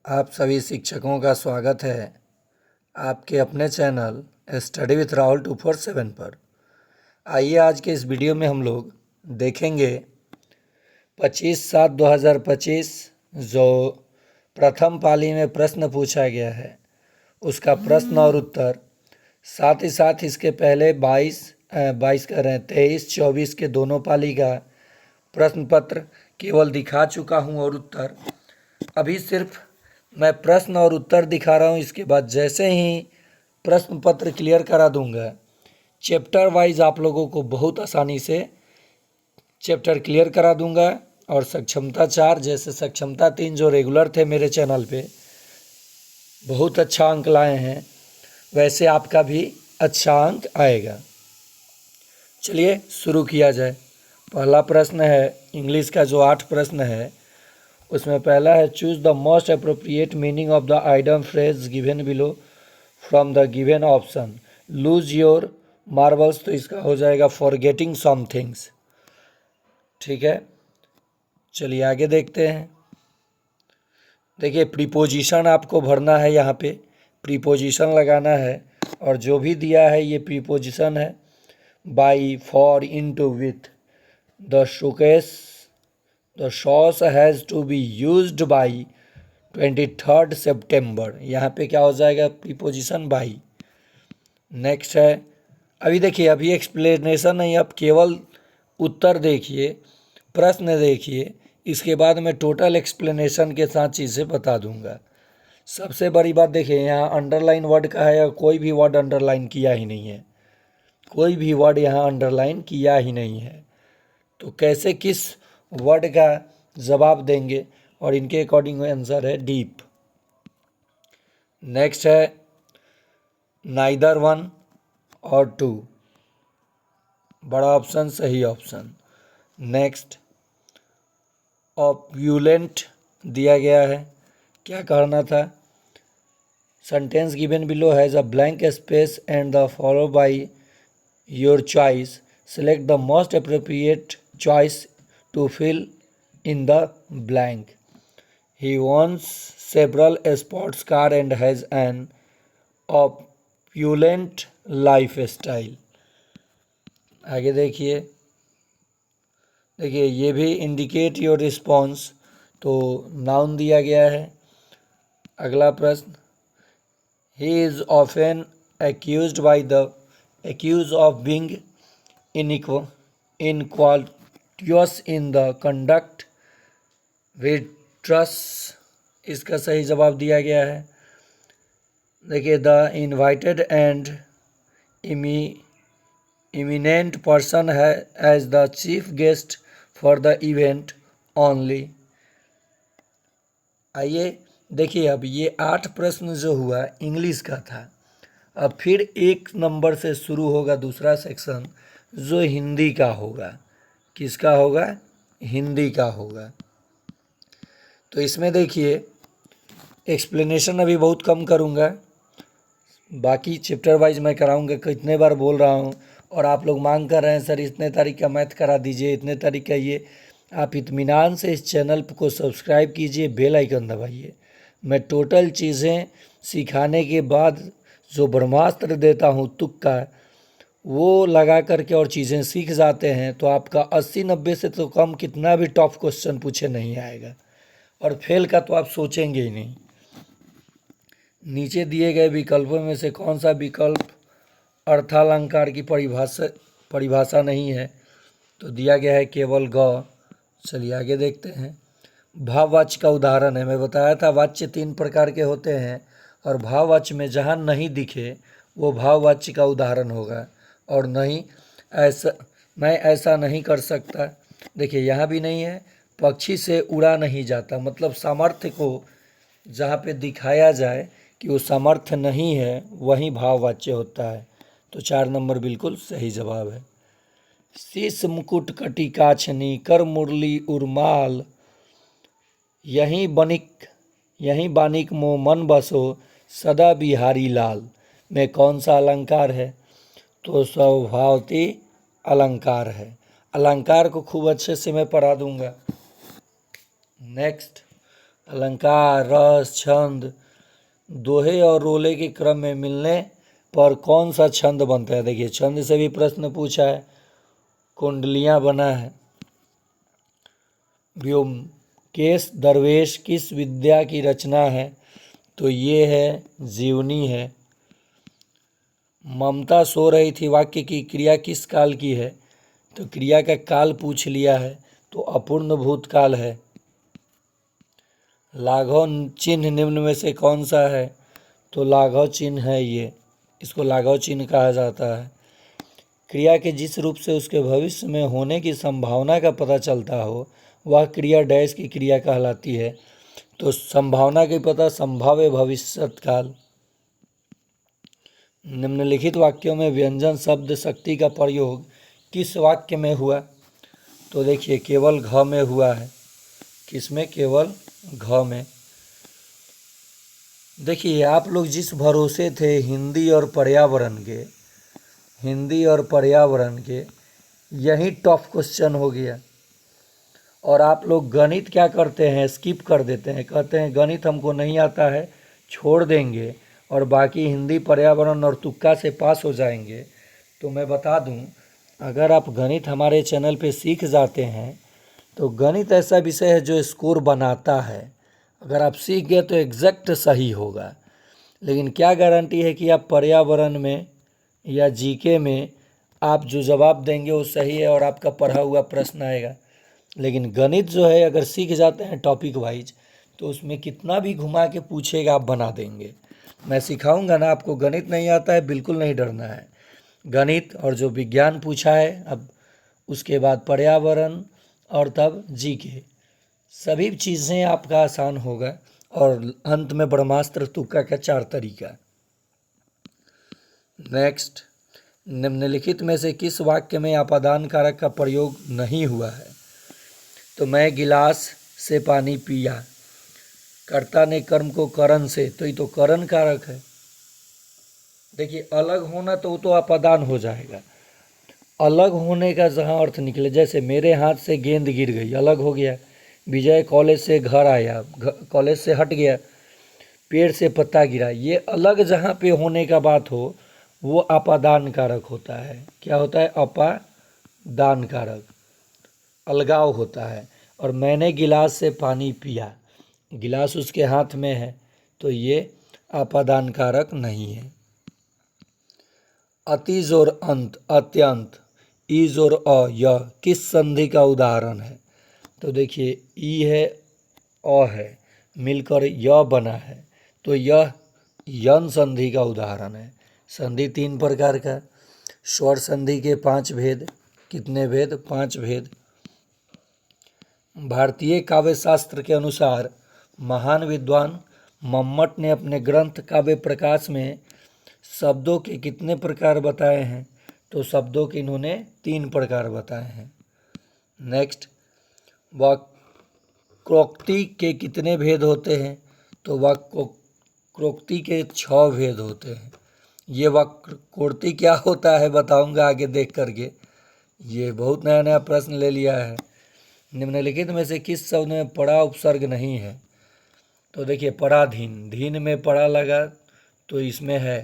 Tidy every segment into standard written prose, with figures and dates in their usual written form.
आप सभी शिक्षकों का स्वागत है आपके अपने चैनल स्टडी विथ राहुल 247 पर। आइए आज के इस वीडियो में हम लोग देखेंगे 25/7/2025 जो प्रथम पाली में प्रश्न पूछा गया है उसका प्रश्न और उत्तर, साथ ही साथ इसके पहले 23-24 के दोनों पाली का प्रश्न पत्र केवल दिखा चुका हूं और उत्तर अभी सिर्फ मैं प्रश्न और उत्तर दिखा रहा हूँ। इसके बाद जैसे ही प्रश्न पत्र क्लियर करा दूंगा, चैप्टर वाइज आप लोगों को बहुत आसानी से चैप्टर क्लियर करा दूंगा। और सक्षमता 4 जैसे सक्षमता 3 जो रेगुलर थे मेरे चैनल पे, बहुत अच्छा अंक लाए हैं, वैसे आपका भी अच्छा अंक आएगा। चलिए शुरू किया जाए। पहला प्रश्न है इंग्लिश का, जो 8 प्रश्न है उसमें पहला है choose the most appropriate meaning of the item phrase given below from the given option. Lose your marbles, तो इसका हो जाएगा फॉरगेटिंग सम थिंग्स। ठीक है, चलिए आगे देखते हैं। देखिए प्रीपोजिशन आपको भरना है, यहाँ पे प्रीपोजिशन लगाना है और जो भी दिया है ये प्रीपोजिशन है। By, for, into, with. The showcase The sauce has to be used by 23rd September। यहाँ पे क्या हो जाएगा, प्रीपोजिशन बाई। नेक्स्ट है, अभी देखिए अभी एक्सप्लेनेशन नहीं, अब केवल उत्तर देखिए, प्रश्न देखिए, इसके बाद मैं टोटल एक्सप्लेनेशन के साथ चीज़ें बता दूंगा। सबसे बड़ी बात देखिए, यहाँ अंडरलाइन वर्ड का है और कोई भी वर्ड अंडरलाइन किया ही नहीं है, कोई भी वर्ड यहाँ अंडरलाइन किया ही नहीं है। तो कैसे किस वर्ड का जवाब देंगे, और इनके अकॉर्डिंग आंसर है डीप। नेक्स्ट है नाइदर 1 और 2, बड़ा ऑप्शन सही ऑप्शन। नेक्स्ट ऑप्यूलेंट दिया गया है, क्या करना था, sentence given below has a blank space and the follow by your choice, select the most appropriate choice to fill in the blank। He owns several sports cars and has an opulent lifestyle। आगे देखिए, ये भी indicate your response, तो noun दिया गया है। अगला प्रश्न, he is often accused of being inequal in the conduct with trust, इसका सही जवाब दिया गया है। देखिए the invited and eminent person है as the chief guest for the event only. आइए देखिए, अब ये 8 प्रश्न जो हुआ इंग्लिश का था, अब फिर 1 नंबर से शुरू होगा दूसरा सेक्शन जो हिंदी का होगा। किसका होगा, हिंदी का होगा। तो इसमें देखिए एक्सप्लेनेशन अभी बहुत कम करूँगा, बाकी चैप्टर वाइज मैं कराऊँगा। कितने बार बोल रहा हूँ और आप लोग मांग कर रहे हैं सर इतने तारीख का मैथ करा दीजिए, इतने तारीख का ये। आप इत्मीनान से इस चैनल को सब्सक्राइब कीजिए, बेल आइकन दबाइए। मैं टोटल चीज़ें सिखाने के बाद जो ब्रह्मास्त्र देता हूँ तुक्का, वो लगा करके और चीज़ें सीख जाते हैं तो आपका 80-90 से तो कम कितना भी टफ क्वेश्चन पूछे नहीं आएगा, और फेल का तो आप सोचेंगे ही नहीं। नीचे दिए गए विकल्पों में से कौन सा विकल्प अर्थालंकार की परिभाषा नहीं है, तो दिया गया है केवल ग। चलिए आगे देखते हैं। भाववाच्य का उदाहरण है, मैं बताया था वाच्य 3 प्रकार के होते हैं और भाववाच्य में जहाँ नहीं दिखे वो भाववाच्य का उदाहरण होगा। और नहीं ऐसा, मैं ऐसा नहीं कर सकता, देखिए यहाँ भी नहीं है। पक्षी से उड़ा नहीं जाता, मतलब सामर्थ्य को जहाँ पे दिखाया जाए कि वो सामर्थ्य नहीं है वहीं भाववाच्य होता है। तो 4 नंबर बिल्कुल सही जवाब है। शीश मुकुट कटिका छनी कर मुरली उर्माल, यहीं बानिक मो मन बसो सदा बिहारी लाल में कौन सा अलंकार है, तो स्वभावती अलंकार है। अलंकार को खूब अच्छे से मैं पढ़ा दूंगा। नेक्स्ट अलंकार, रस, छंद, दोहे और रोले के क्रम में मिलने पर कौन सा छंद बनता है। देखिए छंद से भी प्रश्न पूछा है, कुंडलियाँ बना है। व्योमकेश दरवेश किस विद्या की रचना है, तो ये है जीवनी है। ममता सो रही थी वाक्य की क्रिया किस काल की है, तो क्रिया का काल पूछ लिया है, तो अपूर्ण भूतकाल है। लाघव चिन्ह निम्न में से कौन सा है, तो लाघव चिन्ह है ये, इसको लाघव चिन्ह कहा जाता है। क्रिया के जिस रूप से उसके भविष्य में होने की संभावना का पता चलता हो वह क्रिया डैश की क्रिया कहलाती है, तो संभावना की पता संभाव्य भविष्यत काल। निम्नलिखित वाक्यों में व्यंजन शब्द शक्ति का प्रयोग किस वाक्य में हुआ, तो देखिए केवल घ में हुआ है। किसमें, केवल घ में। देखिए आप लोग जिस भरोसे थे हिंदी और पर्यावरण के यही टफ क्वेश्चन हो गया। और आप लोग गणित क्या करते हैं, स्किप कर देते हैं, कहते हैं गणित हमको नहीं आता है, छोड़ देंगे और बाकी हिंदी, पर्यावरण और तुक्का से पास हो जाएंगे। तो मैं बता दूं, अगर आप गणित हमारे चैनल पे सीख जाते हैं तो गणित ऐसा विषय है जो स्कोर बनाता है। अगर आप सीख गए तो एग्जैक्ट सही होगा, लेकिन क्या गारंटी है कि आप पर्यावरण में या जीके में आप जो जवाब देंगे वो सही है और आपका पढ़ा हुआ प्रश्न आएगा। लेकिन गणित जो है अगर सीख जाते हैं टॉपिक वाइज तो उसमें कितना भी घुमा के पूछेगा आप बना देंगे। मैं सिखाऊंगा ना, आपको गणित नहीं आता है बिल्कुल नहीं डरना है। गणित और जो विज्ञान पूछा है, अब उसके बाद पर्यावरण और तब जीके, सभी चीज़ें आपका आसान होगा। और अंत में ब्रह्मास्त्र तुक्का का 4 तरीका। नेक्स्ट, निम्नलिखित में से किस वाक्य में अपादान कारक का प्रयोग नहीं हुआ है, तो मैं गिलास से पानी पिया, कर्ता ने कर्म को करण से, तो ये तो करण कारक है। देखिए अलग होना तो वो तो अपादान हो जाएगा। अलग होने का जहाँ अर्थ निकले, जैसे मेरे हाथ से गेंद गिर गई, अलग हो गया। विजय कॉलेज से घर आया, कॉलेज से हट गया। पेड़ से पत्ता गिरा, ये अलग जहाँ पे होने का बात हो वो अपादान कारक होता है। क्या होता है, अपादान कारक, अलगाव होता है। और मैंने गिलास से पानी पिया, गिलास उसके हाथ में है, तो ये अपादान कारक नहीं है। अतिज और अंत, अत्यंत, ईज और अ, यह किस संधि का उदाहरण है, तो देखिए ई है, अ है, मिलकर य बना है, तो यह यन संधि का उदाहरण है। संधि 3 प्रकार का, स्वर संधि के 5 भेद। कितने भेद, 5 भेद। भारतीय काव्य शास्त्र के अनुसार महान विद्वान मम्मट ने अपने ग्रंथ काव्य प्रकाश में शब्दों के कितने प्रकार बताए हैं, तो शब्दों के इन्होंने 3 प्रकार बताए हैं। नेक्स्ट, वक्रोक्ति के कितने भेद होते हैं, तो वक्रोक्ति के 6 भेद होते हैं। ये वक्रोक्ति क्या होता है बताऊंगा आगे देख करके, ये बहुत नया नया प्रश्न ले लिया है। निम्नलिखित में से किस शब्द में पड़ा उपसर्ग नहीं है, तो देखिए पराधीन, धीन में पड़ा लगा तो इसमें है।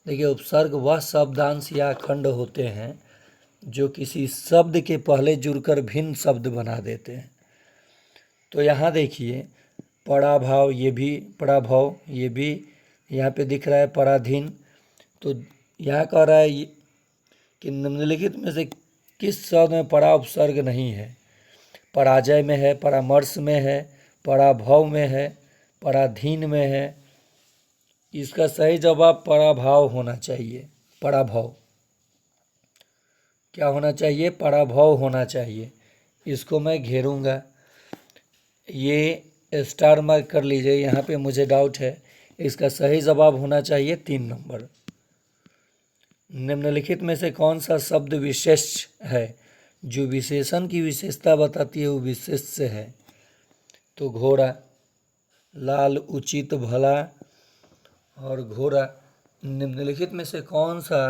देखिए उपसर्ग वह शब्दांश या खंड होते हैं जो किसी शब्द के पहले जुड़कर भिन्न शब्द बना देते हैं। तो यहाँ देखिए पराभाव, ये भी पराभाव, ये भी यहाँ पे दिख रहा है पराधीन। तो यहाँ कह रहा है कि निम्नलिखित में से किस शब्द में परा उपसर्ग नहीं है, पराजय में है, परामर्श में है, पराभव में है, पराधीन में है। इसका सही जवाब पराभाव होना चाहिए। पराभव क्या होना चाहिए, पराभव होना चाहिए। इसको मैं घेरूंगा, ये स्टार मार्क कर लीजिए, यहाँ पे मुझे डाउट है। इसका सही जवाब होना चाहिए 3 नंबर। निम्नलिखित में से कौन सा शब्द विशेष है, जो विशेषण की विशेषता बताती है वो विशेष से है, तो घोड़ा, लाल, उचित, भला और घोड़ा। निम्नलिखित में से कौन सा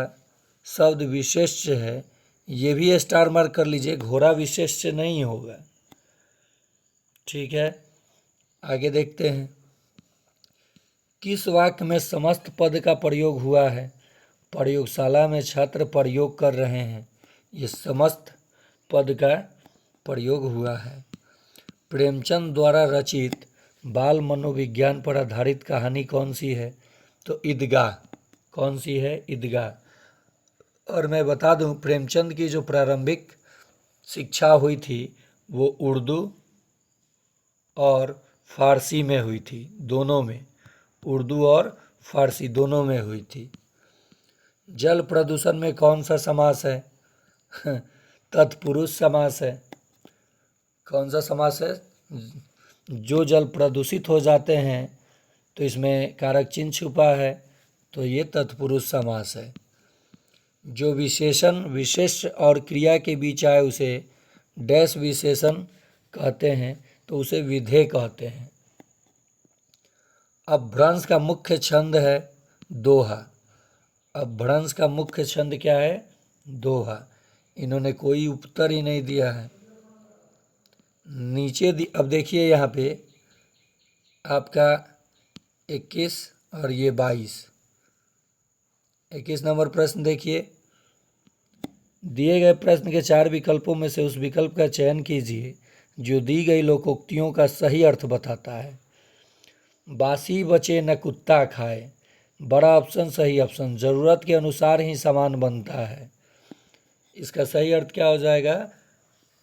शब्द विशेष है, ये भी स्टार मार्क कर लीजिए, घोड़ा विशेष नहीं होगा। ठीक है, आगे देखते हैं, किस वाक्य में समस्त पद का प्रयोग हुआ है? प्रयोगशाला में छात्र प्रयोग कर रहे हैं, ये समस्त पद का प्रयोग हुआ है। प्रेमचंद द्वारा रचित बाल मनोविज्ञान पर आधारित कहानी कौन सी है? तो ईदगाह। कौन सी है? ईदगाह। और मैं बता दूं, प्रेमचंद की जो प्रारंभिक शिक्षा हुई थी वो उर्दू और फारसी में हुई थी, दोनों में, उर्दू और फारसी दोनों में हुई थी। जल प्रदूषण में कौन सा समास है? तत्पुरुष समास है। कौन सा समास है? जो जल प्रदूषित हो जाते हैं तो इसमें कारक चिन्ह छुपा है, तो ये तत्पुरुष समास है। जो विशेषण विशेष्य और क्रिया के बीच आए उसे डैश विशेषण कहते हैं, तो उसे विधेय कहते हैं। अपभ्रंश का मुख्य छंद है दोहा। अपभ्रंश का मुख्य छंद क्या है? दोहा। इन्होंने कोई उत्तर ही नहीं दिया है। नीचे अब देखिए यहाँ पे आपका 21 और ये 21 नंबर प्रश्न देखिए, दिए गए प्रश्न के 4 विकल्पों में से उस विकल्प का चयन कीजिए जो दी गई लोकोक्तियों का सही अर्थ बताता है। बासी बचे न कुत्ता खाए, बड़ा ऑप्शन सही ऑप्शन। ज़रूरत के अनुसार ही सामान बनता है, इसका सही अर्थ क्या हो जाएगा?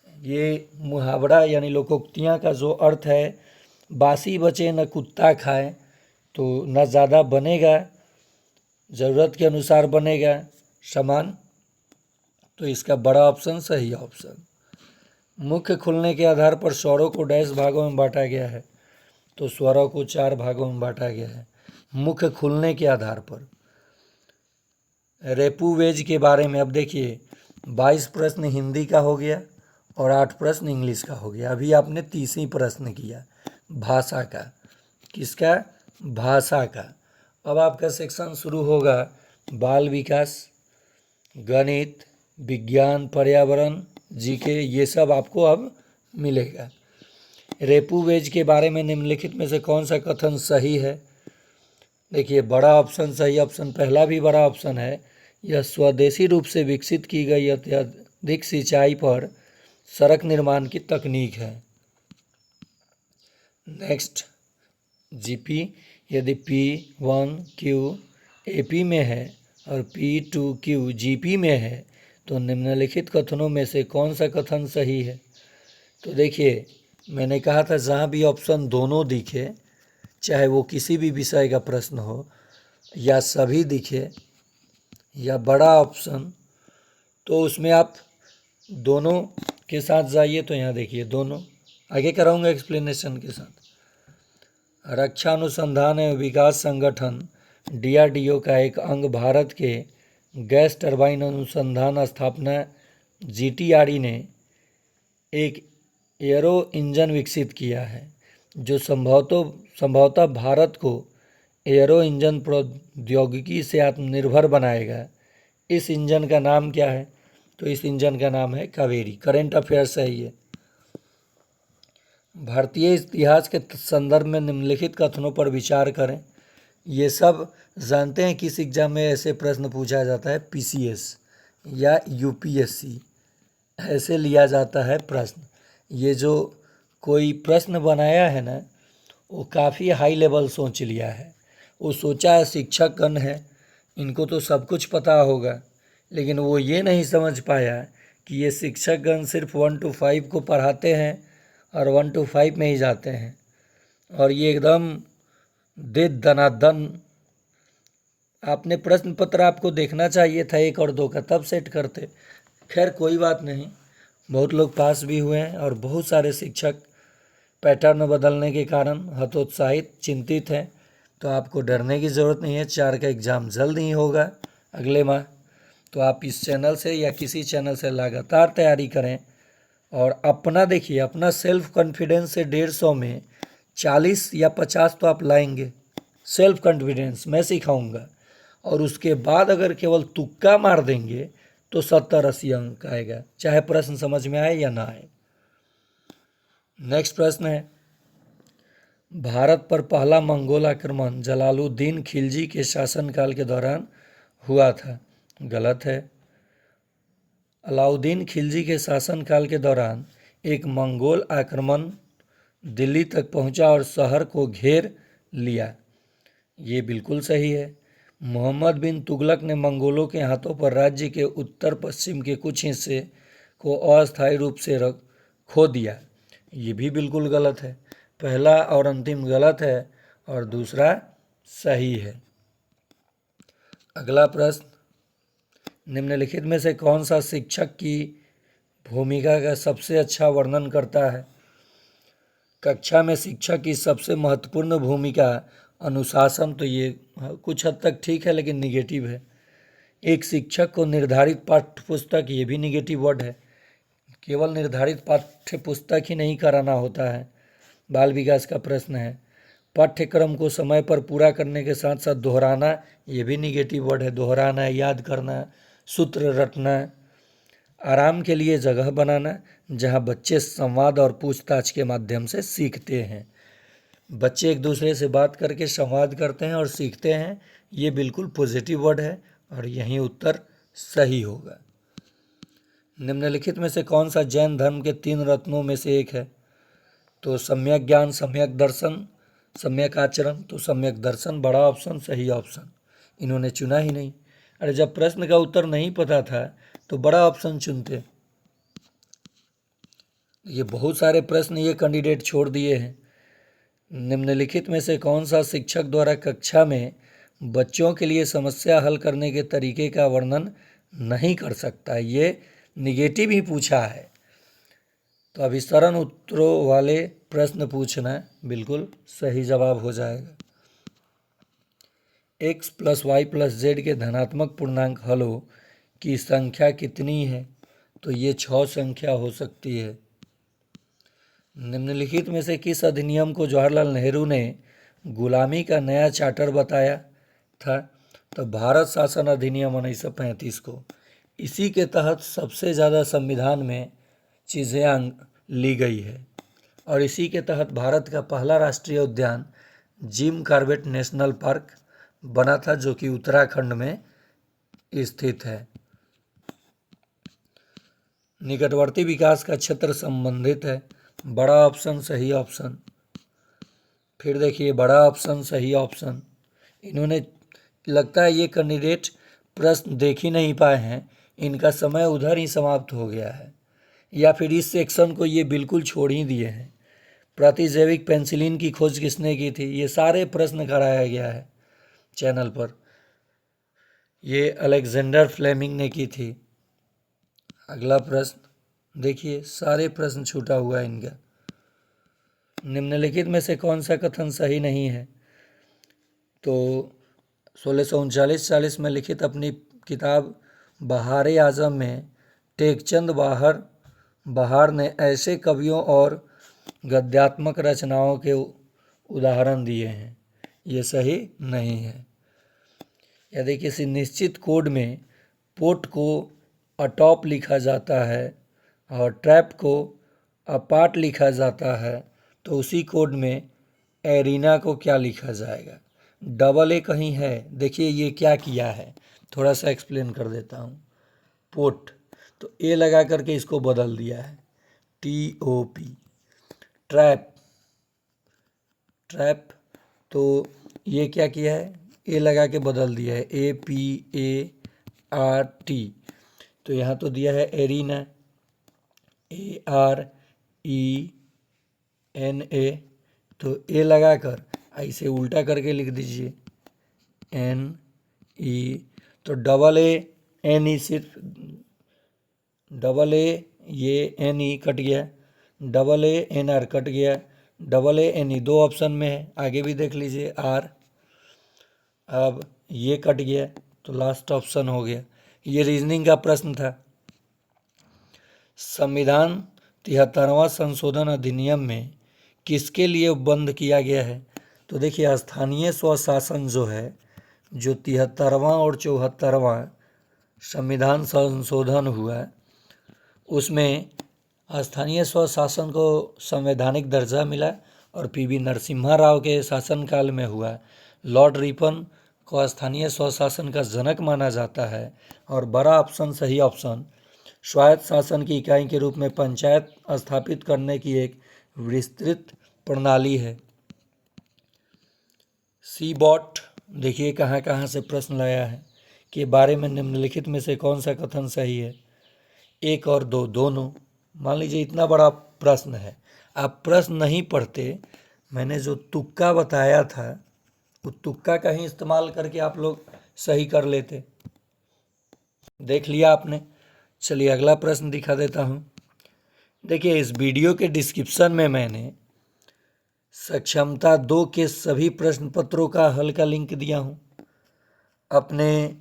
ये मुहावरा यानी लोकोक्तियाँ का जो अर्थ है, बासी बचे न कुत्ता खाए, तो न ज़्यादा बनेगा, ज़रूरत के अनुसार बनेगा सामान, तो इसका बड़ा ऑप्शन सही ऑप्शन। मुख्य खुलने के आधार पर स्वरों को डैश भागों में बांटा गया है, तो स्वरों को 4 भागों में बांटा गया है मुख्य खुलने के आधार पर। रेपू वेज के बारे में अब देखिए, 22 प्रश्न हिंदी का हो गया और 8 प्रश्न इंग्लिश का हो गया। अभी आपने 30 प्रश्न किया भाषा का। किसका? भाषा का। अब आपका सेक्शन शुरू होगा बाल विकास, गणित, विज्ञान, पर्यावरण, जीके, ये सब आपको अब मिलेगा। रेपू वेज के बारे में निम्नलिखित में से कौन सा कथन सही है? देखिए, बड़ा ऑप्शन सही ऑप्शन, पहला भी बड़ा ऑप्शन है। यह स्वदेशी रूप से विकसित की गई अत्यधिक सिंचाई पर सड़क निर्माण की तकनीक है। नेक्स्ट, जीपी, यदि P1Q AP में है और P2Q GP में है तो निम्नलिखित कथनों में से कौन सा कथन सही है? तो देखिए, मैंने कहा था जहाँ भी ऑप्शन दोनों दिखे, चाहे वो किसी भी विषय का प्रश्न हो या सभी दिखे या बड़ा ऑप्शन, तो उसमें आप दोनों के साथ जाइए। तो यहाँ देखिए दोनों, आगे कराऊंगा एक्सप्लेनेशन के साथ। रक्षा अनुसंधान एवं विकास संगठन DRDO का एक अंग भारत के गैस टरबाइन अनुसंधान स्थापना GTRE ने एक एयरो इंजन विकसित किया है जो संभवतः भारत को एयरो इंजन प्रौद्योगिकी से आत्मनिर्भर बनाएगा। इस इंजन का नाम क्या है? तो इस इंजन का नाम है कावेरी। करंट अफेयर्स है ये। भारतीय इतिहास के संदर्भ में निम्नलिखित कथनों पर विचार करें। ये सब जानते हैं किस एग्जाम में ऐसे प्रश्न पूछा जाता है? PCS या UPSC, ऐसे लिया जाता है प्रश्न। ये जो कोई प्रश्न बनाया है ना, वो काफ़ी हाई लेवल सोच लिया है। वो सोचा है शिक्षकगण है, इनको तो सब कुछ पता होगा, लेकिन वो ये नहीं समझ पाया कि ये शिक्षकगण सिर्फ 1 to 5 को पढ़ाते हैं और 1 to 5 में ही जाते हैं, और ये एकदम दे दनादन। आपने प्रश्न पत्र आपको देखना चाहिए था 1 और 2 का, तब सेट करते। खैर कोई बात नहीं, बहुत लोग पास भी हुए हैं और बहुत सारे शिक्षक पैटर्न बदलने के कारण हतोत्साहित चिंतित हैं। तो आपको डरने की ज़रूरत नहीं है। 4 का एग्ज़ाम जल्द ही होगा अगले माह। तो आप इस चैनल से या किसी चैनल से लगातार तैयारी करें और अपना देखिए, अपना सेल्फ कॉन्फिडेंस से 150 में 40 या 50 तो आप लाएंगे। सेल्फ कॉन्फिडेंस मैं सिखाऊंगा, और उसके बाद अगर केवल तुक्का मार देंगे तो 70-80 अंक आएगा, चाहे प्रश्न समझ में आए या ना आए। नेक्स्ट प्रश्न है, भारत पर पहला मंगोल आक्रमण जलालुद्दीन खिलजी के शासनकाल के दौरान हुआ था। गलत है। अलाउद्दीन खिलजी के शासनकाल के दौरान एक मंगोल आक्रमण दिल्ली तक पहुंचा और शहर को घेर लिया। ये बिल्कुल सही है। मोहम्मद बिन तुगलक ने मंगोलों के हाथों पर राज्य के उत्तर पश्चिम के कुछ हिस्से को अस्थायी रूप से खो दिया। ये भी बिल्कुल गलत है। पहला और अंतिम गलत है और दूसरा सही है। अगला प्रश्न, निम्नलिखित में से कौन सा शिक्षक की भूमिका का सबसे अच्छा वर्णन करता है? कक्षा में शिक्षक की सबसे महत्वपूर्ण भूमिका अनुशासन, तो ये कुछ हद तक ठीक है लेकिन निगेटिव है। एक शिक्षक को निर्धारित पाठ्य पुस्तक, ये भी निगेटिव वर्ड है। केवल निर्धारित पाठ्य पुस्तक ही नहीं कराना होता है। बाल विकास का प्रश्न है। पाठ्यक्रम को समय पर पूरा करने के साथ साथ दोहराना, ये भी निगेटिव वर्ड है। दोहराना, याद करना, सूत्र रटना। आराम के लिए जगह बनाना जहाँ बच्चे संवाद और पूछताछ के माध्यम से सीखते हैं। बच्चे एक दूसरे से बात करके संवाद करते हैं और सीखते हैं, ये बिल्कुल पॉजिटिव वर्ड है और यही उत्तर सही होगा। निम्नलिखित में से कौन सा जैन धर्म के 3 रत्नों में से एक है? तो सम्यक ज्ञान, सम्यक दर्शन, सम्यक आचरण। तो सम्यक दर्शन बड़ा ऑप्शन, सही ऑप्शन। इन्होंने चुना ही नहीं। अरे जब प्रश्न का उत्तर नहीं पता था तो बड़ा ऑप्शन चुनते। ये बहुत सारे प्रश्न ये कैंडिडेट छोड़ दिए हैं। निम्नलिखित में से कौन सा शिक्षक द्वारा कक्षा में बच्चों के लिए समस्या हल करने के तरीके का वर्णन नहीं कर सकता? ये निगेटिव ही पूछा है। तो अभी सरल उत्तरों वाले प्रश्न पूछना, बिल्कुल सही जवाब हो जाएगा। x + y + z के धनात्मक पूर्णांक हलों की संख्या कितनी है? तो ये 6 संख्या हो सकती है। निम्नलिखित में से किस अधिनियम को जवाहरलाल नेहरू ने गुलामी का नया चार्टर बताया था? तो भारत शासन अधिनियम 1935 को। इसी के तहत सबसे ज़्यादा संविधान में चीज़ें ली गई है और इसी के तहत भारत का पहला राष्ट्रीय उद्यान जिम कॉर्बेट नेशनल पार्क बना था, जो कि उत्तराखंड में स्थित है। निकटवर्ती विकास का क्षेत्र संबंधित है। बड़ा ऑप्शन, सही ऑप्शन। फिर देखिए, बड़ा ऑप्शन, सही ऑप्शन। इन्होंने, लगता है ये कैंडिडेट प्रश्न देख ही नहीं पाए हैं, इनका समय उधर ही समाप्त हो गया है, या फिर इस सेक्शन को ये बिल्कुल छोड़ ही दिए हैं। प्रतिजैविक पेनिसिलिन की खोज किसने की थी? ये सारे प्रश्न कराया गया है चैनल पर। ये अलेक्जेंडर फ्लेमिंग ने की थी। अगला प्रश्न देखिए, सारे प्रश्न छूटा हुआ है इनका। निम्नलिखित में से कौन सा कथन सही नहीं है? तो 1639-40 में लिखित अपनी किताब बहार आज़म में टेकचंद बहार ने ऐसे कवियों और गद्यात्मक रचनाओं के उदाहरण दिए हैं। ये सही नहीं है। यदि किसी निश्चित कोड में पोट को अटॉप लिखा जाता है और ट्रैप को अपार्ट लिखा जाता है, तो उसी कोड में एरिना को क्या लिखा जाएगा? डबल ए कहीं है? देखिए ये क्या किया है, थोड़ा सा एक्सप्लेन कर देता हूँ। पोट, तो ए लगा करके इसको बदल दिया है, TOP। ट्रैप, तो ये क्या किया है, ए लगा के बदल दिया है, APART। तो यहाँ तो दिया है एरिना, ARENA। तो ए लगा कर ऐसे उल्टा करके लिख दीजिए, NE। तो डबल ए NE, सिर्फ डबल ए, ये NE कट गया, डबल ए NR कट गया, डबल ए NE 2 ऑप्शन में है, आगे भी देख लीजिए R। अब ये कट गया तो लास्ट ऑप्शन हो गया। ये रीजनिंग का प्रश्न था। संविधान 73वां संशोधन अधिनियम में किसके लिए बंद किया गया है? तो देखिए, स्थानीय स्वशासन जो है, जो 73वां और 74वां संविधान संशोधन हुआ, उसमें स्थानीय स्वशासन को संवैधानिक दर्जा मिला और पीवी नरसिम्हा राव के शासनकाल में हुआ। लॉर्ड रिपन को स्थानीय स्वशासन का जनक माना जाता है। और बड़ा ऑप्शन सही ऑप्शन, स्वायत्त शासन की इकाई के रूप में पंचायत स्थापित करने की एक विस्तृत प्रणाली है। सीबॉट देखिए कहाँ कहाँ से प्रश्न लाया है के बारे में निम्नलिखित में से कौन सा कथन सही है। 1 और 2 दोनों। मान लीजिए इतना बड़ा प्रश्न है, आप प्रश्न नहीं पढ़ते, मैंने जो तुक्का बताया था वो तुक्का का ही इस्तेमाल करके आप लोग सही कर लेते। देख लिया आपने। चलिए अगला प्रश्न दिखा देता हूँ। देखिए इस वीडियो के डिस्क्रिप्शन में मैंने सक्षमता 2 के सभी प्रश्न पत्रों का हल का लिंक दिया हूँ, अपने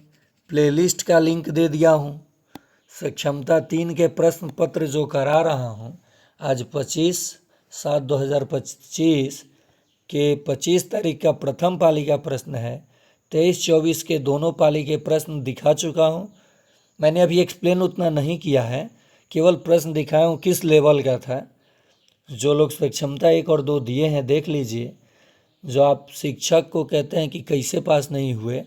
प्लेलिस्ट का लिंक दे दिया हूँ। सक्षमता 3 के प्रश्न पत्र जो करा रहा हूँ, आज 25/7/2025 के 25 तारीख का प्रथम पाली का प्रश्न है। 23-24 के दोनों पाली के प्रश्न दिखा चुका हूँ। मैंने अभी एक्सप्लेन उतना नहीं किया है, केवल प्रश्न दिखाया हूँ किस लेवल का था। जो लोग सक्षमता 1 और 2 दिए हैं देख लीजिए। जो आप शिक्षक को कहते हैं कि कैसे पास नहीं हुए,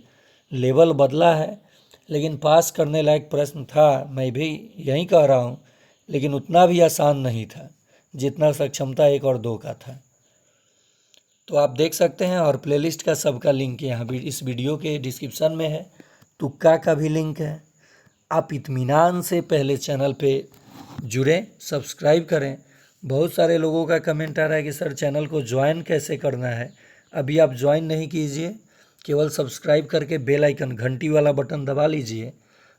लेवल बदला है, लेकिन पास करने लायक प्रश्न था, मैं भी यही कह रहा हूँ, लेकिन उतना भी आसान नहीं था जितना सक्षमता 1 और 2 का था। तो आप देख सकते हैं। और प्लेलिस्ट का सबका लिंक यहाँ भी इस वीडियो के डिस्क्रिप्शन में है, तुक्का का भी लिंक है। आप इत्मीनान से पहले चैनल पे जुड़ें, सब्सक्राइब करें। बहुत सारे लोगों का कमेंट आ रहा है कि सर चैनल को ज्वाइन कैसे करना है। अभी आप ज्वाइन नहीं कीजिए, केवल सब्सक्राइब करके बेल आइकन घंटी वाला बटन दबा लीजिए,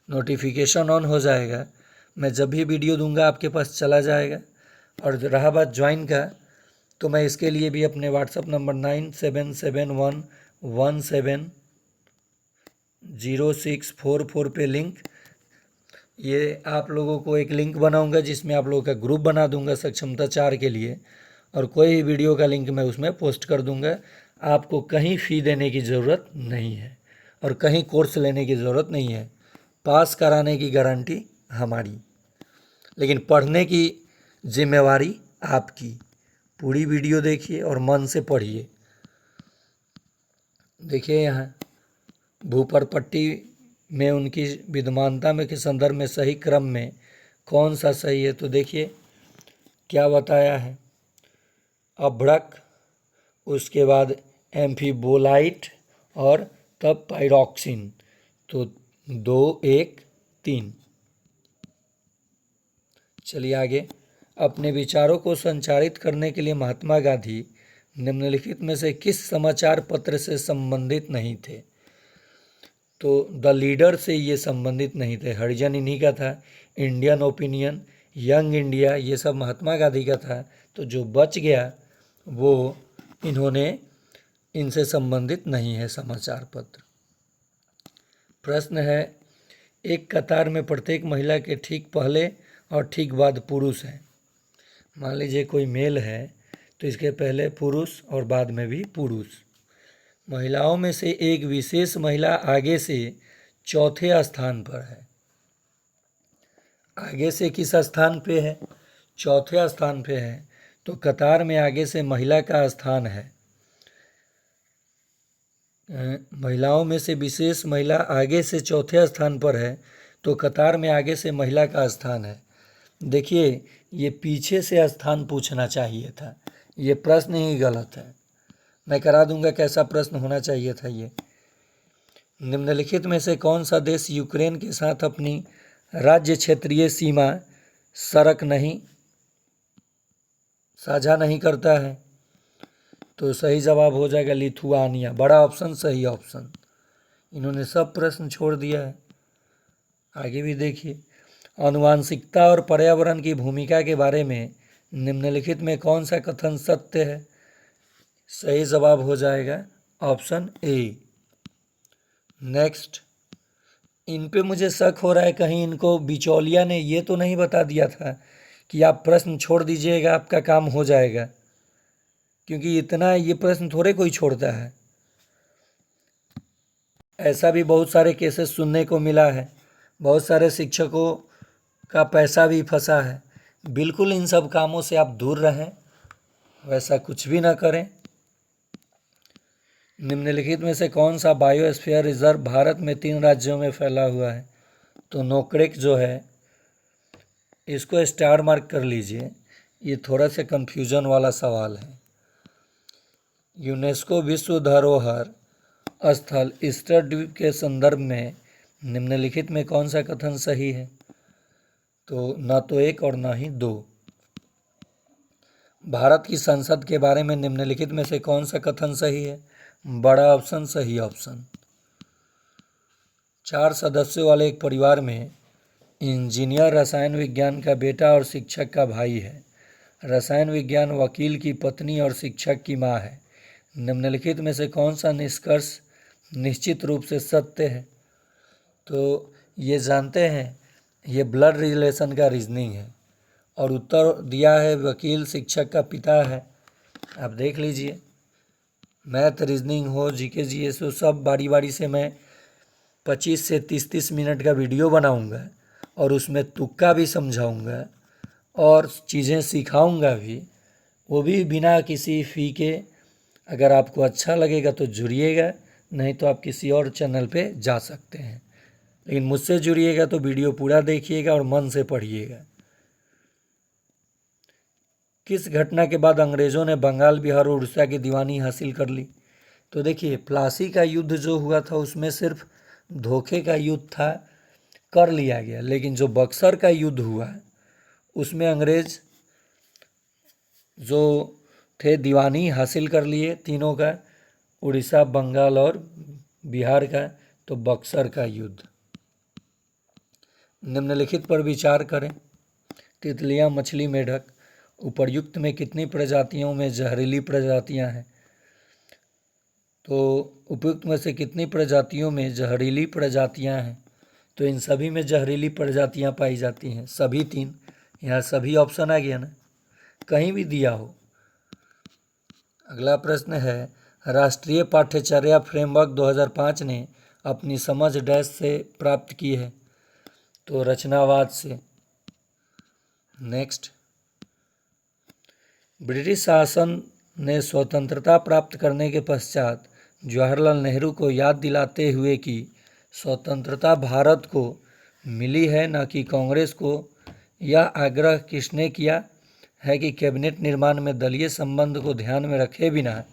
नोटिफिकेशन ऑन हो जाएगा। मैं जब भी वीडियो दूंगा आपके पास चला जाएगा। और रहा बात ज्वाइन का, तो मैं इसके लिए भी अपने व्हाट्सअप नंबर 9771170644 पे लिंक, ये आप लोगों को एक लिंक बनाऊंगा जिसमें आप लोगों का ग्रुप बना दूंगा सक्षमता 4 के लिए, और कोई भी वीडियो का लिंक मैं उसमें पोस्ट कर दूंगा। आपको कहीं फ़ी देने की ज़रूरत नहीं है और कहीं कोर्स लेने की ज़रूरत नहीं है। पास कराने की गारंटी हमारी, लेकिन पढ़ने की जिम्मेवारी आपकी। पूरी वीडियो देखिए और मन से पढ़िए। देखिए यहाँ भूपर पट्टी में उनकी विद्यमानता में के संदर्भ में सही क्रम में कौन सा सही है। तो देखिए क्या बताया है, अभ्रक, उसके बाद एम्फीबोलाइट और तब पायरोक्सिन। तो 2, 1, 3। चलिए आगे। अपने विचारों को संचारित करने के लिए महात्मा गांधी निम्नलिखित में से किस समाचार पत्र से संबंधित नहीं थे। तो द लीडर से ये संबंधित नहीं थे, हरिजन इन्हीं का था। इंडियन ओपिनियन, यंग इंडिया, ये सब महात्मा गांधी का था। तो जो बच गया वो इन्होंने इनसे संबंधित नहीं है समाचार पत्र। प्रश्न है, एक कतार में प्रत्येक महिला के ठीक पहले और ठीक बाद पुरुष हैं। मान लीजिए कोई मेल है तो इसके पहले पुरुष और बाद में भी पुरुष। महिलाओं में से एक विशेष महिला आगे से चौथे स्थान पर है। आगे से किस स्थान पे है? चौथे स्थान पे है। तो कतार में आगे से महिला का स्थान है। महिलाओं में से विशेष महिला आगे से चौथे स्थान पर है, तो कतार में आगे से महिला का स्थान है। देखिए ये पीछे से स्थान पूछना चाहिए था, ये प्रश्न ही गलत है। मैं करा दूंगा कैसा प्रश्न होना चाहिए था ये। निम्नलिखित में से कौन सा देश यूक्रेन के साथ अपनी राज्य क्षेत्रीय सीमा सड़क नहीं साझा नहीं करता है? तो सही जवाब हो जाएगा लिथुआनिया। बड़ा ऑप्शन सही ऑप्शन। इन्होंने सब प्रश्न छोड़ दिया है। आगे भी देखिए। आनुवांशिकता और पर्यावरण की भूमिका के बारे में निम्नलिखित में कौन सा कथन सत्य है? सही जवाब हो जाएगा ऑप्शन ए। नेक्स्ट, इन पे मुझे शक हो रहा है कहीं इनको बिचौलिया ने ये तो नहीं बता दिया था कि आप प्रश्न छोड़ दीजिएगा आपका काम हो जाएगा, क्योंकि इतना ये प्रश्न थोड़े कोई छोड़ता है। ऐसा भी बहुत सारे केसेस सुनने को मिला है, बहुत सारे शिक्षकों का पैसा भी फंसा है। बिल्कुल इन सब कामों से आप दूर रहें। वैसा कुछ भी ना करें। निम्नलिखित में से कौन सा बायोस्फीयर रिजर्व भारत में 3 राज्यों में फैला हुआ है? तो नोकरेक जो है, इसको स्टार मार्क कर लीजिए, ये थोड़ा सा कंफ्यूजन वाला सवाल है। यूनेस्को विश्व धरोहर स्थल ईस्टर द्वीप के संदर्भ में निम्नलिखित में कौन सा कथन सही है? तो ना तो 1 और ना ही 2। भारत की संसद के बारे में निम्नलिखित में से कौन सा कथन सही है? बड़ा ऑप्शन सही ऑप्शन। 4 सदस्यों वाले एक परिवार में इंजीनियर रसायन विज्ञान का बेटा और शिक्षक का भाई है। रसायन विज्ञान वकील की पत्नी और शिक्षक की माँ है। निम्नलिखित में से कौन सा निष्कर्ष निश्चित रूप से सत्य है? तो ये जानते हैं, ये ब्लड रिलेशन का रीजनिंग है और उत्तर दिया है वकील शिक्षक का पिता है। आप देख लीजिए, मैथ रीजनिंग हो, जीके जीएस हो, सब बारी बारी से मैं 25 से 30 मिनट का वीडियो बनाऊंगा और उसमें तुक्का भी समझाऊंगा और चीज़ें सिखाऊंगा भी, वो भी बिना किसी फ़ी के। अगर आपको अच्छा लगेगा तो जुड़िएगा, नहीं तो आप किसी और चैनल पे जा सकते हैं, लेकिन मुझसे जुड़िएगा तो वीडियो पूरा देखिएगा और मन से पढ़िएगा। किस घटना के बाद अंग्रेज़ों ने बंगाल, बिहार और उड़ीसा की दीवानी हासिल कर ली? तो देखिए, प्लासी का युद्ध जो हुआ था उसमें सिर्फ धोखे का युद्ध था, कर लिया गया, लेकिन जो बक्सर का युद्ध हुआ उसमें अंग्रेज़ जो थे दीवानी हासिल कर लिए तीनों का, उड़ीसा, बंगाल और बिहार का। तो बक्सर का युद्ध। निम्नलिखित पर विचार करें। तितलियां, मछली, मेढक, उपर्युक्त में कितनी प्रजातियों में जहरीली प्रजातियां हैं? तो उपयुक्त में से कितनी प्रजातियों में जहरीली प्रजातियां हैं? तो इन सभी में जहरीली प्रजातियां पाई जाती हैं, सभी 3। यहाँ सभी ऑप्शन आ गया ना, कहीं भी दिया हो। अगला प्रश्न है, राष्ट्रीय पाठ्यचर्या फ्रेमवर्क 2005 ने अपनी समझ डैश से प्राप्त की है? तो रचनावाद से। नेक्स्ट, ब्रिटिश शासन ने स्वतंत्रता प्राप्त करने के पश्चात जवाहरलाल नेहरू को याद दिलाते हुए कि स्वतंत्रता भारत को मिली है, न कि कांग्रेस को, यह आग्रह किसने किया है कि कैबिनेट निर्माण में दलीय संबंध को ध्यान में रखे बिना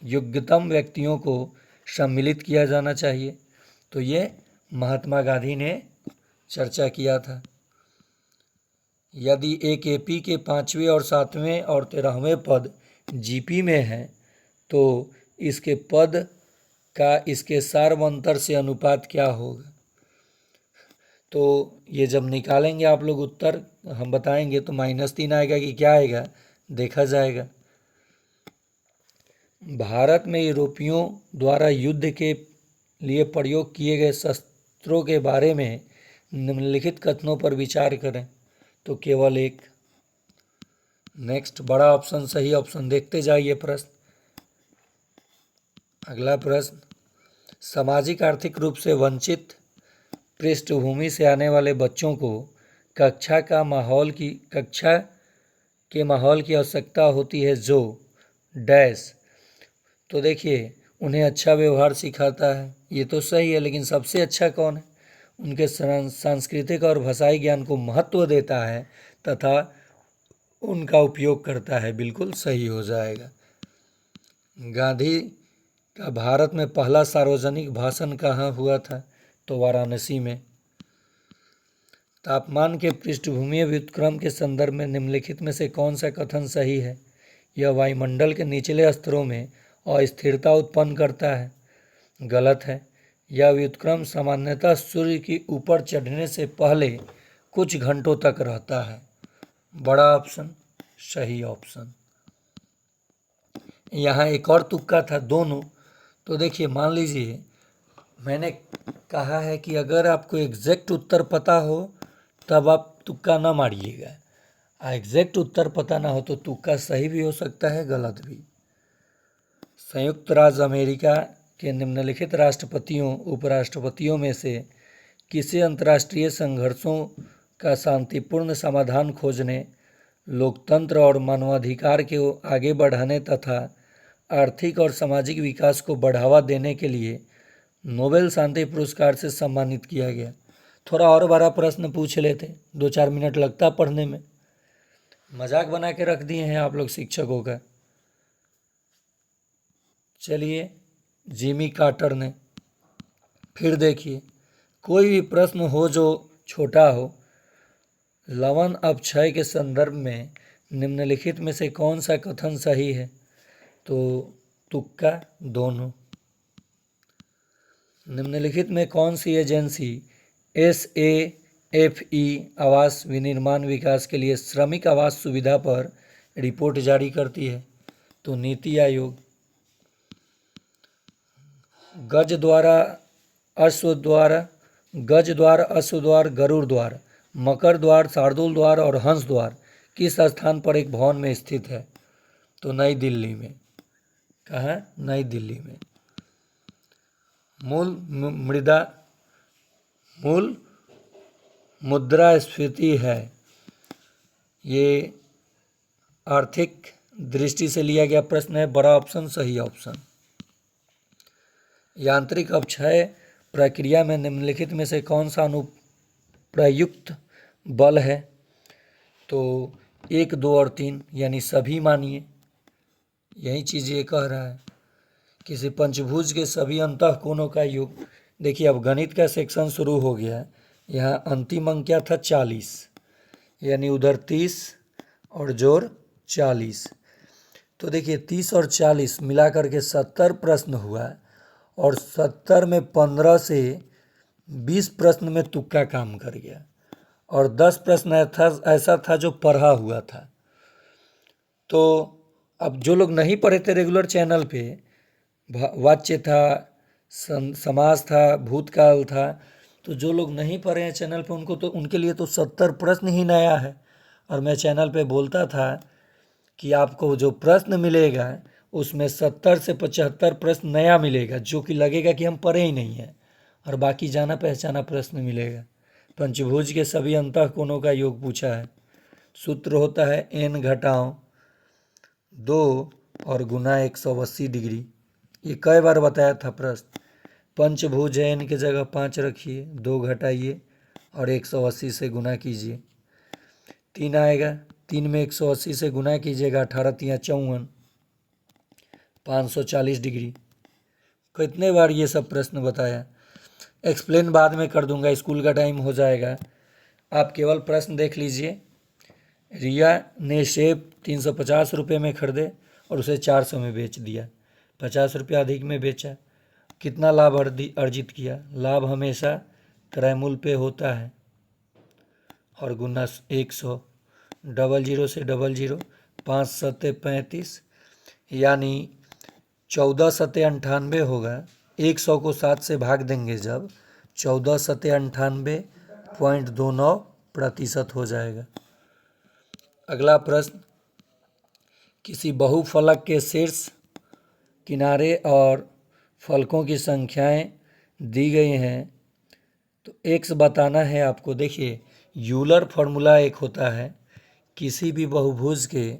योग्यतम व्यक्तियों को सम्मिलित किया जाना चाहिए? तो ये महात्मा गांधी ने चर्चा किया था। यदि एक एपी के 5वें और 7वें और 13वें पद जीपी में हैं तो इसके पद का इसके सार्वंतर से अनुपात क्या होगा? तो ये जब निकालेंगे आप लोग उत्तर, हम बताएंगे, तो -3 आएगा कि क्या आएगा, देखा जाएगा। भारत में यूरोपियों द्वारा युद्ध के लिए प्रयोग किए गए शस्त्रों के बारे में निम्नलिखित कथनों पर विचार करें। तो केवल 1। नेक्स्ट, बड़ा ऑप्शन सही ऑप्शन। देखते जाइए प्रश्न। अगला प्रश्न, सामाजिक आर्थिक रूप से वंचित पृष्ठभूमि से आने वाले बच्चों को कक्षा के माहौल की आवश्यकता होती है जो डैश। तो देखिए, उन्हें अच्छा व्यवहार सिखाता है, ये तो सही है, लेकिन सबसे अच्छा कौन है? उनके सांस्कृतिक और भाषाई ज्ञान को महत्व देता है तथा उनका उपयोग करता है। बिल्कुल सही हो जाएगा। गांधी का भारत में पहला सार्वजनिक भाषण कहाँ हुआ था? तो वाराणसी में। तापमान के पृष्ठभूमि व्युत्क्रम के संदर्भ में निम्नलिखित में से कौन सा कथन सही है? यह वायुमंडल के निचले स्तरों में अस्थिरता उत्पन्न करता है। गलत है। यह व्युत्क्रम सामान्यतः सूर्य की ऊपर चढ़ने से पहले कुछ घंटों तक रहता है। बड़ा ऑप्शन सही ऑप्शन। यहाँ एक और तुक्का था, दोनों। तो देखिए, मान लीजिए मैंने कहा है कि अगर आपको एग्जैक्ट उत्तर पता हो तब आप तुक्का ना मारिएगा, एग्जैक्ट उत्तर पता ना हो तो तुक्का सही भी हो सकता है, गलत भी। संयुक्त राज्य अमेरिका के निम्नलिखित राष्ट्रपतियों उपराष्ट्रपतियों में से किसे अंतर्राष्ट्रीय संघर्षों का शांतिपूर्ण समाधान खोजने, लोकतंत्र और मानवाधिकार को आगे बढ़ाने तथा आर्थिक और सामाजिक विकास को बढ़ावा देने के लिए नोबेल शांति पुरस्कार से सम्मानित किया गया। थोड़ा और बड़ा प्रश्न पूछ लेते, 2-4 मिनट लगता पढ़ने में। मजाक बना के रख दिए हैं आप लोग शिक्षकों का। चलिए, जिमी कार्टर ने, फिर देखिए, कोई भी प्रश्न हो जो छोटा हो, लवण अपक्षय के संदर्भ में निम्नलिखित में से कौन सा कथन सही है? तो तुक्का दोनों। निम्नलिखित में कौन सी एजेंसी SAFE आवास विनिर्माण विकास के लिए श्रमिक आवास सुविधा पर रिपोर्ट जारी करती है? तो नीति आयोग। गज द्वार, अश्व द्वार, गरुड़ द्वार, मकर द्वार, शार्दुल द्वार और हंस द्वार किस स्थान पर एक भवन में स्थित है? तो नई दिल्ली में। कहाँ? नई दिल्ली में। मूल मुद्रास्फीति है, ये आर्थिक दृष्टि से लिया गया प्रश्न है। बड़ा ऑप्शन सही ऑप्शन। यांत्रिक अपक्षय प्रक्रिया में निम्नलिखित में से कौन सा अनुप्रयुक्त बल है? तो 1, 2 और 3 यानी सभी मानिए। यही चीज़ ये कह रहा है, किसी पंचभुज के सभी अंतःकोणों का योग। देखिए, अब गणित का सेक्शन शुरू हो गया है। यहाँ अंतिम अंक क्या था? 40, यानी उधर 30 और जोड़ 40। तो देखिए, 30 और 40 मिला करके 70 प्रश्न हुआ, और 70 में 15 से 20 प्रश्न में तुक्का काम कर गया, और 10 प्रश्न ऐसा था जो पढ़ा हुआ था। तो अब जो लोग नहीं पढ़े थे रेगुलर चैनल पे, वाच्य था, समास था, भूतकाल था, तो जो लोग नहीं पढ़े हैं चैनल पे उनके लिए तो 70 प्रश्न ही नया है। और मैं चैनल पे बोलता था कि आपको जो प्रश्न मिलेगा उसमें 70 से 75 प्रश्न नया मिलेगा, जो कि लगेगा कि हम पढ़े ही नहीं हैं, और बाकी जाना पहचाना प्रश्न मिलेगा। पंचभुज के सभी अंतःकोणों का योग पूछा है। सूत्र होता है n घटाओ 2 और गुना 180 डिग्री। ये कई बार बताया था प्रश्न। पंचभुज है, n की जगह 5 रखिए, 2 घटाइए और 180 से गुना कीजिए, 3 आएगा। 3 में 180 से गुना कीजिएगा, 18 × 54, 540 डिग्री। कितने बार ये सब प्रश्न बताया। एक्सप्लेन बाद में कर दूंगा, स्कूल का टाइम हो जाएगा। आप केवल प्रश्न देख लीजिए। रिया ने सेब 350 रुपये में खरीदे और उसे 400 में बेच दिया। 50 रुपया अधिक में बेचा, कितना लाभ अर्जित किया? लाभ हमेशा क्रय मूल्य पे होता है, और गुना 100, 00 से 00, 5 सत्ते 35, यानी 14 सत्ते 98 होगा। 100 को 7 से भाग देंगे जब, 14 सत्ते 98.29% हो जाएगा। अगला प्रश्न, किसी बहुफलक के शीर्ष किनारे और फलकों की संख्याएं दी गई हैं, तो x बताना है आपको। देखिए, यूलर फॉर्मूला एक होता है, किसी भी बहुभुज के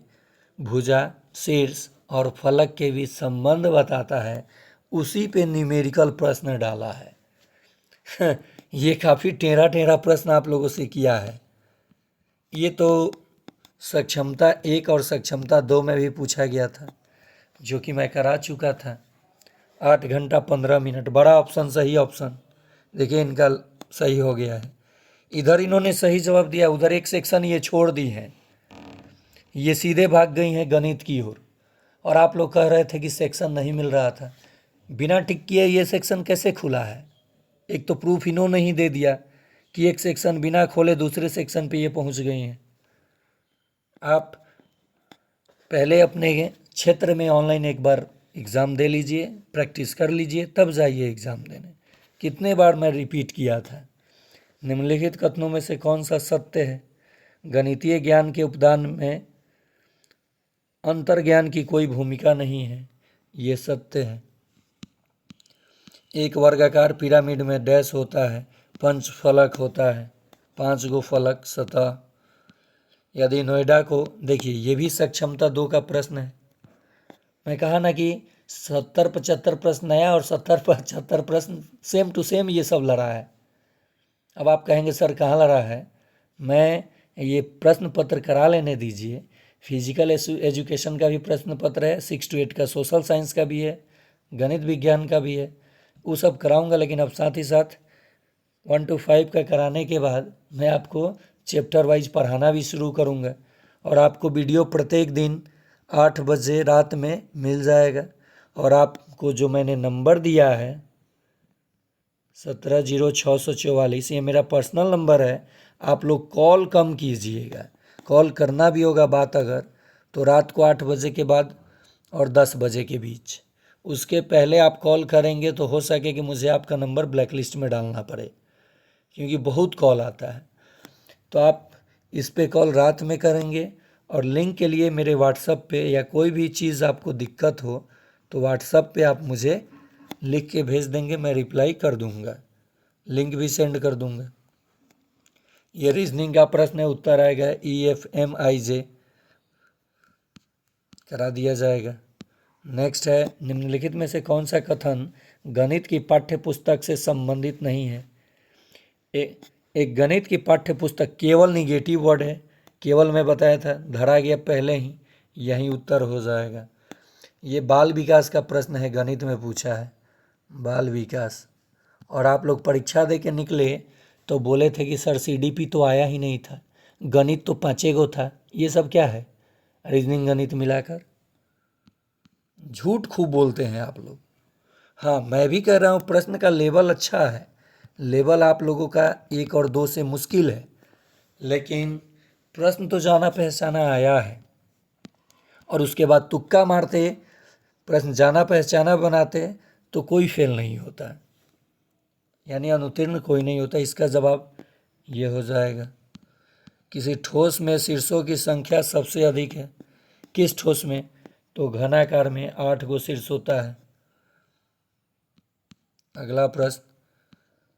भुजा, शीर्ष और फलक के बीच संबंध बताता है, उसी पे न्यूमेरिकल प्रश्न डाला है। ये काफ़ी टेढ़ा प्रश्न आप लोगों से किया है। ये तो सक्षमता 1 और सक्षमता 2 में भी पूछा गया था, जो कि मैं करा चुका था। 8 घंटा 15 मिनट, बड़ा ऑप्शन सही ऑप्शन। देखिए, इनका सही हो गया है। इधर इन्होंने सही जवाब दिया, उधर एक सेक्शन ये छोड़ दी है, ये सीधे भाग गई हैं गणित की ओर। और आप लोग कह रहे थे कि सेक्शन नहीं मिल रहा था। बिना टिक किए ये सेक्शन कैसे खुला है? एक तो प्रूफ इन्होंने ही दे दिया कि एक सेक्शन बिना खोले दूसरे सेक्शन पे ये पहुंच गई हैं। आप पहले अपने क्षेत्र में ऑनलाइन एक बार एग्ज़ाम दे लीजिए, प्रैक्टिस कर लीजिए, तब जाइए एग्ज़ाम देने। कितने बार मैं रिपीट किया था। निम्नलिखित कथनों में से कौन सा सत्य है? गणितीय ज्ञान के उपदान में अंतर्ज्ञान की कोई भूमिका नहीं है, ये सत्य है। एक वर्गाकार पिरामिड में डैश होता है, पंच फलक होता है, 5 गो फलक सतह, यदि नोएडा को देखिए, ये भी सक्षमता 2 का प्रश्न है। मैं कहा ना कि 70-75 प्रश्न नया और 70-75 प्रश्न सेम टू सेम ये सब लड़ा है। अब आप कहेंगे सर कहाँ लड़ा है, मैं ये प्रश्न पत्र करा लेने दीजिए। फिजिकल एजुकेशन का भी प्रश्न पत्र है, 6 to 8 का सोशल साइंस का भी है, गणित विज्ञान का भी है, वो सब कराऊंगा। लेकिन अब साथ ही साथ 1 to 5 का कराने के बाद मैं आपको चैप्टर वाइज पढ़ाना भी शुरू करूंगा और आपको वीडियो प्रत्येक दिन 8 बजे रात में मिल जाएगा। और आपको जो मैंने नंबर दिया है 170644, ये मेरा पर्सनल नंबर है। आप लोग कॉल कम कीजिएगा, कॉल करना भी होगा बात अगर तो रात को 8 बजे के बाद और 10 बजे के बीच। उसके पहले आप कॉल करेंगे तो हो सके कि मुझे आपका नंबर ब्लैक लिस्ट में डालना पड़े, क्योंकि बहुत कॉल आता है। तो आप इस पे कॉल रात में करेंगे। और लिंक के लिए मेरे व्हाट्सएप पे या कोई भी चीज़ आपको दिक्कत हो तो व्हाट्सएप पे आप मुझे लिख के भेज देंगे, मैं रिप्लाई कर दूंगा, लिंक भी सेंड कर दूंगा। ये रीजनिंग का प्रश्न है, उत्तर आएगा EFMIJ, करा दिया जाएगा। नेक्स्ट है, निम्नलिखित में से कौन सा कथन गणित की पाठ्य पुस्तक से संबंधित नहीं है। एक गणित की पाठ्य पुस्तक केवल निगेटिव वर्ड है, केवल मैं बताया था, धरा गया पहले ही, यही उत्तर हो जाएगा। ये बाल विकास का प्रश्न है, गणित में पूछा है बाल विकास। और आप लोग परीक्षा दे के निकले तो बोले थे कि सर CDP तो आया ही नहीं था, गणित तो 5 गो था। ये सब क्या है, रीजनिंग गणित मिलाकर? झूठ खूब बोलते हैं आप लोग। हाँ, मैं भी कह रहा हूँ प्रश्न का लेवल अच्छा है, लेवल आप लोगों का 1 और 2 से मुश्किल है, लेकिन प्रश्न तो जाना पहचाना आया है। और उसके बाद तुक्का मारते, प्रश्न जाना पहचाना बनाते तो कोई फेल नहीं होता, यानी अनुत्तीर्ण कोई नहीं होता। इसका जवाब ये हो जाएगा। किसी ठोस में शीर्षों की संख्या सबसे अधिक है, किस ठोस में? तो घनाकार में 8 गो शीर्ष होता है। अगला प्रश्न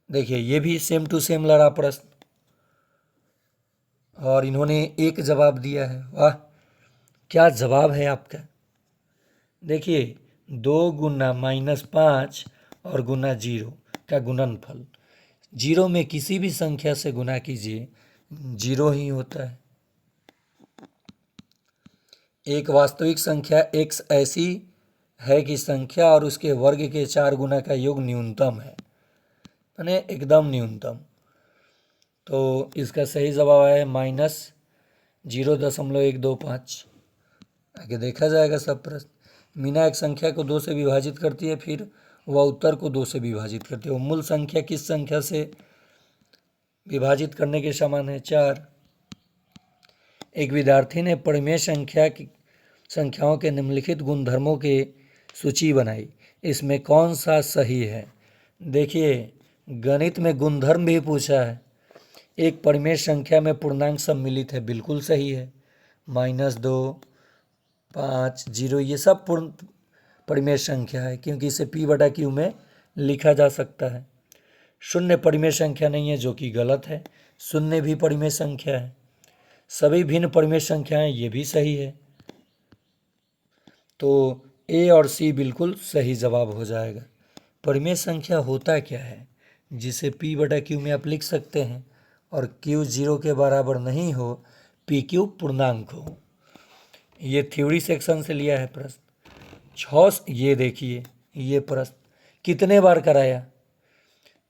देखिए, ये भी सेम टू सेम लड़ा प्रश्न और इन्होंने एक जवाब दिया है। वाह, क्या जवाब है आपका। देखिए, 2 गुना -5 और गुना 0 का गुणनफल, 0 में किसी भी संख्या से गुना कीजिए 0 ही होता है। एक वास्तविक संख्या x ऐसी है कि संख्या और उसके वर्ग के 4 गुना का योग न्यूनतम है, यानी एकदम न्यूनतम। तो इसका सही जवाब है -0.125। आगे देखा जाएगा सब प्रश्न। मीना एक संख्या को 2 से विभाजित करती है, फिर वह उत्तर को 2 से विभाजित करती है। वो मूल संख्या किस संख्या से विभाजित करने के समान है? 4। एक विद्यार्थी ने परिमेय संख्याओं के निम्नलिखित गुणधर्मों की सूची बनाई, इसमें कौन सा सही है? देखिए, गणित में गुणधर्म भी पूछा है। एक परिमेय संख्या में पूर्णांक सम्मिलित है, बिल्कुल सही है। -2, 5, 0 ये सब पूर्ण परिमेय संख्या है, क्योंकि इसे P/Q में लिखा जा सकता है। शून्य परिमेय संख्या नहीं है, जो कि गलत है। शून्य भी परिमेय संख्या है। सभी भिन्न परिमेय संख्याएं, ये भी सही है। तो A और C बिल्कुल सही जवाब हो जाएगा। परिमेय संख्या होता क्या है, जिसे P/Q में आप लिख सकते हैं और Q 0 के बराबर नहीं हो, PQ पूर्णांक हो। ये थ्योरी सेक्शन से लिया है प्रश्न। 6, ये देखिए, ये प्रश्न कितने बार कराया?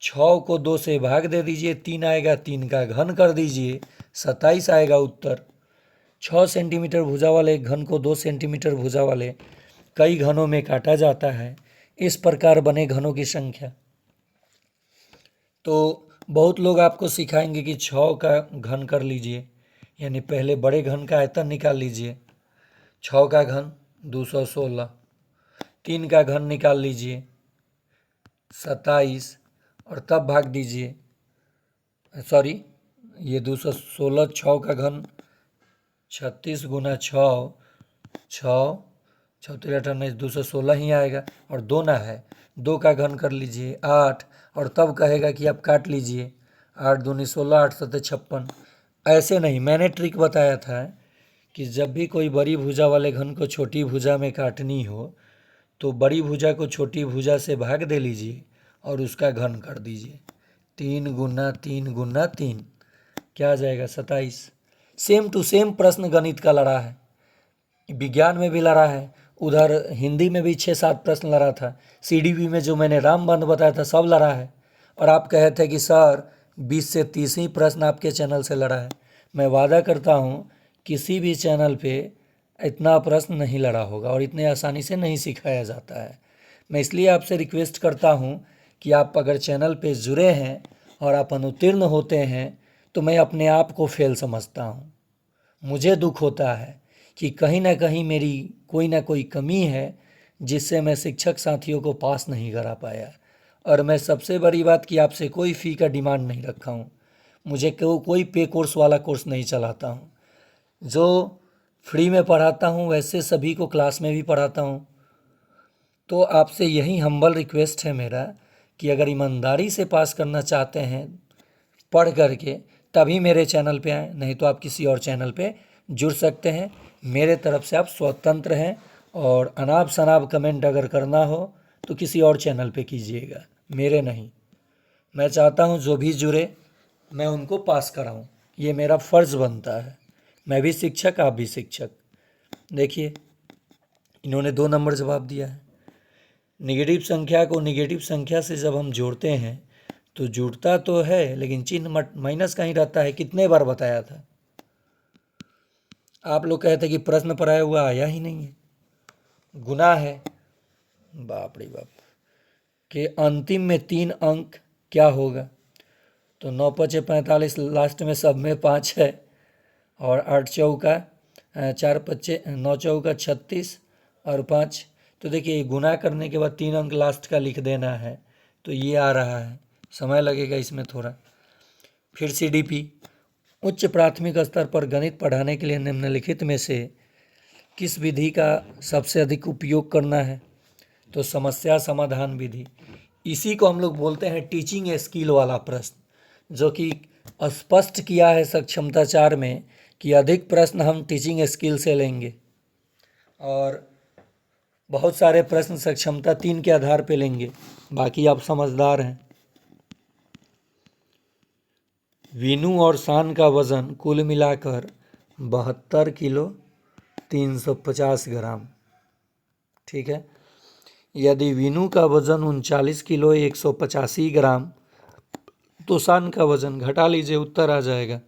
6 को 2 से भाग दे दीजिए, 3 आएगा, 3 का घन कर दीजिए, 27 आएगा उत्तर। 6 सेंटीमीटर भुजा वाले घन को 2 सेंटीमीटर भुजा वाले कई घनों में काटा जाता है, इस प्रकार बने घनों की संख्या। तो बहुत लोग आपको सिखाएंगे कि 6 का घन कर लीजिए, यानी पहले बड़े घन का आयतन निकाल लीजिए। 6 का घन 216, 3 का घन निकाल लीजिए 27 और तब भाग दीजिए। सॉरी, ये 216, 6 का घन 36 गुना 6, 6 6 216 ही आएगा। और 2 ना है, 2 का घन कर लीजिए 8 और तब कहेगा कि आप काट लीजिए। 8 दूनी 16, 8 सत्ते 56, ऐसे नहीं, मैंने ट्रिक बताया था कि जब भी कोई बड़ी भुजा वाले घन को छोटी भुजा में काटनी हो तो बड़ी भुजा को छोटी भुजा से भाग दे लीजिए और उसका घन कर दीजिए। 3 × 3 × 3 क्या आ जाएगा? 27। सेम टू सेम प्रश्न गणित का लड़ा है, विज्ञान में भी लड़ा है, उधर हिंदी में भी 6-7 प्रश्न लड़ा था, सीडीबी में जो मैंने रामबंध बताया था सब लड़ा है। और आप कहे थे कि सर 20 से 30 ही प्रश्न आपके चैनल से लड़ा है। मैं वादा करता हूँ किसी भी चैनल पे इतना प्रश्न नहीं लड़ा होगा और इतने आसानी से नहीं सिखाया जाता है। मैं इसलिए आपसे रिक्वेस्ट करता हूँ कि आप अगर चैनल पे जुड़े हैं और आप अनुत्तीर्ण होते हैं तो मैं अपने आप को फेल समझता हूँ। मुझे दुख होता है कि कहीं ना कहीं मेरी कोई ना कोई कमी है जिससे मैं शिक्षक साथियों को पास नहीं करा पाया। और मैं सबसे बड़ी बात कि आपसे कोई फ़ी का डिमांड नहीं रखा हूँ, मुझे कोई पे कोर्स वाला कोर्स नहीं चलाता हूँ। जो फ्री में पढ़ाता हूँ वैसे सभी को क्लास में भी पढ़ाता हूँ। तो आपसे यही हम्बल रिक्वेस्ट है मेरा कि अगर ईमानदारी से पास करना चाहते हैं पढ़ करके तभी मेरे चैनल पे आएँ, नहीं तो आप किसी और चैनल पे जुड़ सकते हैं। मेरे तरफ से आप स्वतंत्र हैं और अनाप शनाप कमेंट अगर करना हो तो किसी और चैनल पे कीजिएगा, मेरे नहीं। मैं चाहता हूँ जो भी जुड़े मैं उनको पास कराऊँ, ये मेरा फ़र्ज़ बनता है। मैं भी शिक्षक, आप भी शिक्षक। देखिए इन्होंने 2 नंबर जवाब दिया है। निगेटिव संख्या को निगेटिव संख्या से जब हम जोड़ते हैं तो जुड़ता तो है लेकिन चिन्ह माइनस का ही रहता है। कितने बार बताया था? आप लोग कहते कि प्रश्न पढ़ाया हुआ आया ही नहीं है, गुना है। बाप रे बाप। कि अंतिम में 3 अंक क्या होगा? तो 9 × 5 = 45, लास्ट में सब में 5 है और 8 चौका 4 × 9 चौका 36 और 5। तो देखिए गुना करने के बाद 3 अंक लास्ट का लिख देना है, तो ये आ रहा है, समय लगेगा इसमें थोड़ा। फिर सीडीपी, उच्च प्राथमिक स्तर पर गणित पढ़ाने के लिए निम्नलिखित में से किस विधि का सबसे अधिक उपयोग करना है? तो समस्या समाधान विधि। इसी को हम लोग बोलते हैं टीचिंग स्किल वाला प्रश्न, जो कि स्पष्ट किया है सक्षमता 4 में कि अधिक प्रश्न हम टीचिंग स्किल से लेंगे और बहुत सारे प्रश्न सक्षमता 3 के आधार पे लेंगे। बाकी आप समझदार हैं। वीनू और शान का वज़न कुल मिलाकर 72 किलो 350 ग्राम, ठीक है। यदि वीनू का वज़न 39 किलो 185 ग्राम तो शान का वज़न घटा लीजिए, उत्तर आ जाएगा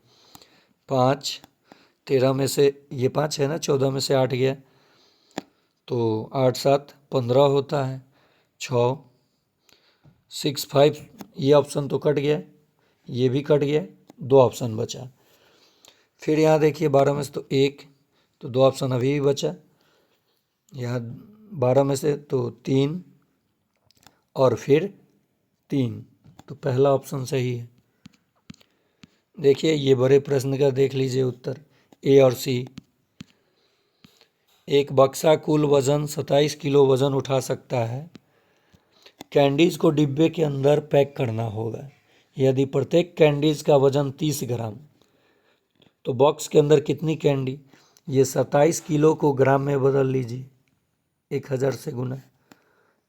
5। 13 में से ये 5 है ना, 14 में से 8 गया तो 8 7 15 होता है। 6 6 5, ये ऑप्शन तो कट गया, ये भी कट गया, 2 ऑप्शन बचा। फिर यहाँ देखिए 12 में से तो 1, तो 2 ऑप्शन अभी भी बचा। यहाँ 12 में से तो 3 और फिर 3, तो पहला ऑप्शन सही है। देखिए ये बड़े प्रश्न का देख लीजिए उत्तर, ए और सी। एक बक्सा कुल वज़न 27 किलो वज़न उठा सकता है। कैंडीज़ को डिब्बे के अंदर पैक करना होगा। यदि प्रत्येक कैंडीज़ का वज़न 30 ग्राम, तो बॉक्स के अंदर कितनी कैंडी? ये 27 किलो को ग्राम में बदल लीजिए, 1000 से गुना।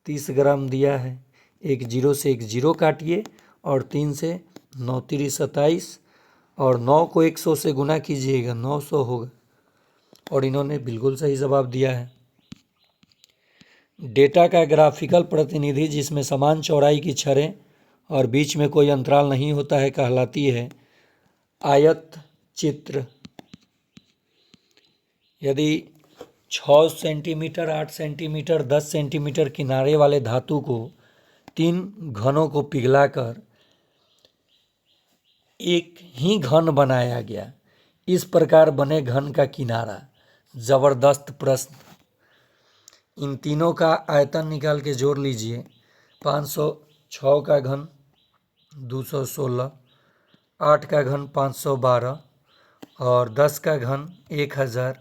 30 ग्राम दिया है, एक जीरो से एक जीरो काटिए और 3 से 9 3 27 और 9 को 100 से गुना कीजिएगा, 900 होगा। और इन्होंने बिल्कुल सही जवाब दिया है। डेटा का ग्राफिकल प्रतिनिधि जिसमें समान चौड़ाई की छड़ें और बीच में कोई अंतराल नहीं होता है कहलाती है आयत चित्र। यदि 6 सेंटीमीटर 8 सेंटीमीटर 10 सेंटीमीटर किनारे वाले धातु को 3 घनों को पिघलाकर एक ही घन बनाया गया, इस प्रकार बने घन का किनारा। ज़बरदस्त प्रश्न। इन तीनों का आयतन निकाल के जोड़ लीजिए। 506 का घन 216, 8 का घन 512 और 10 का घन 1000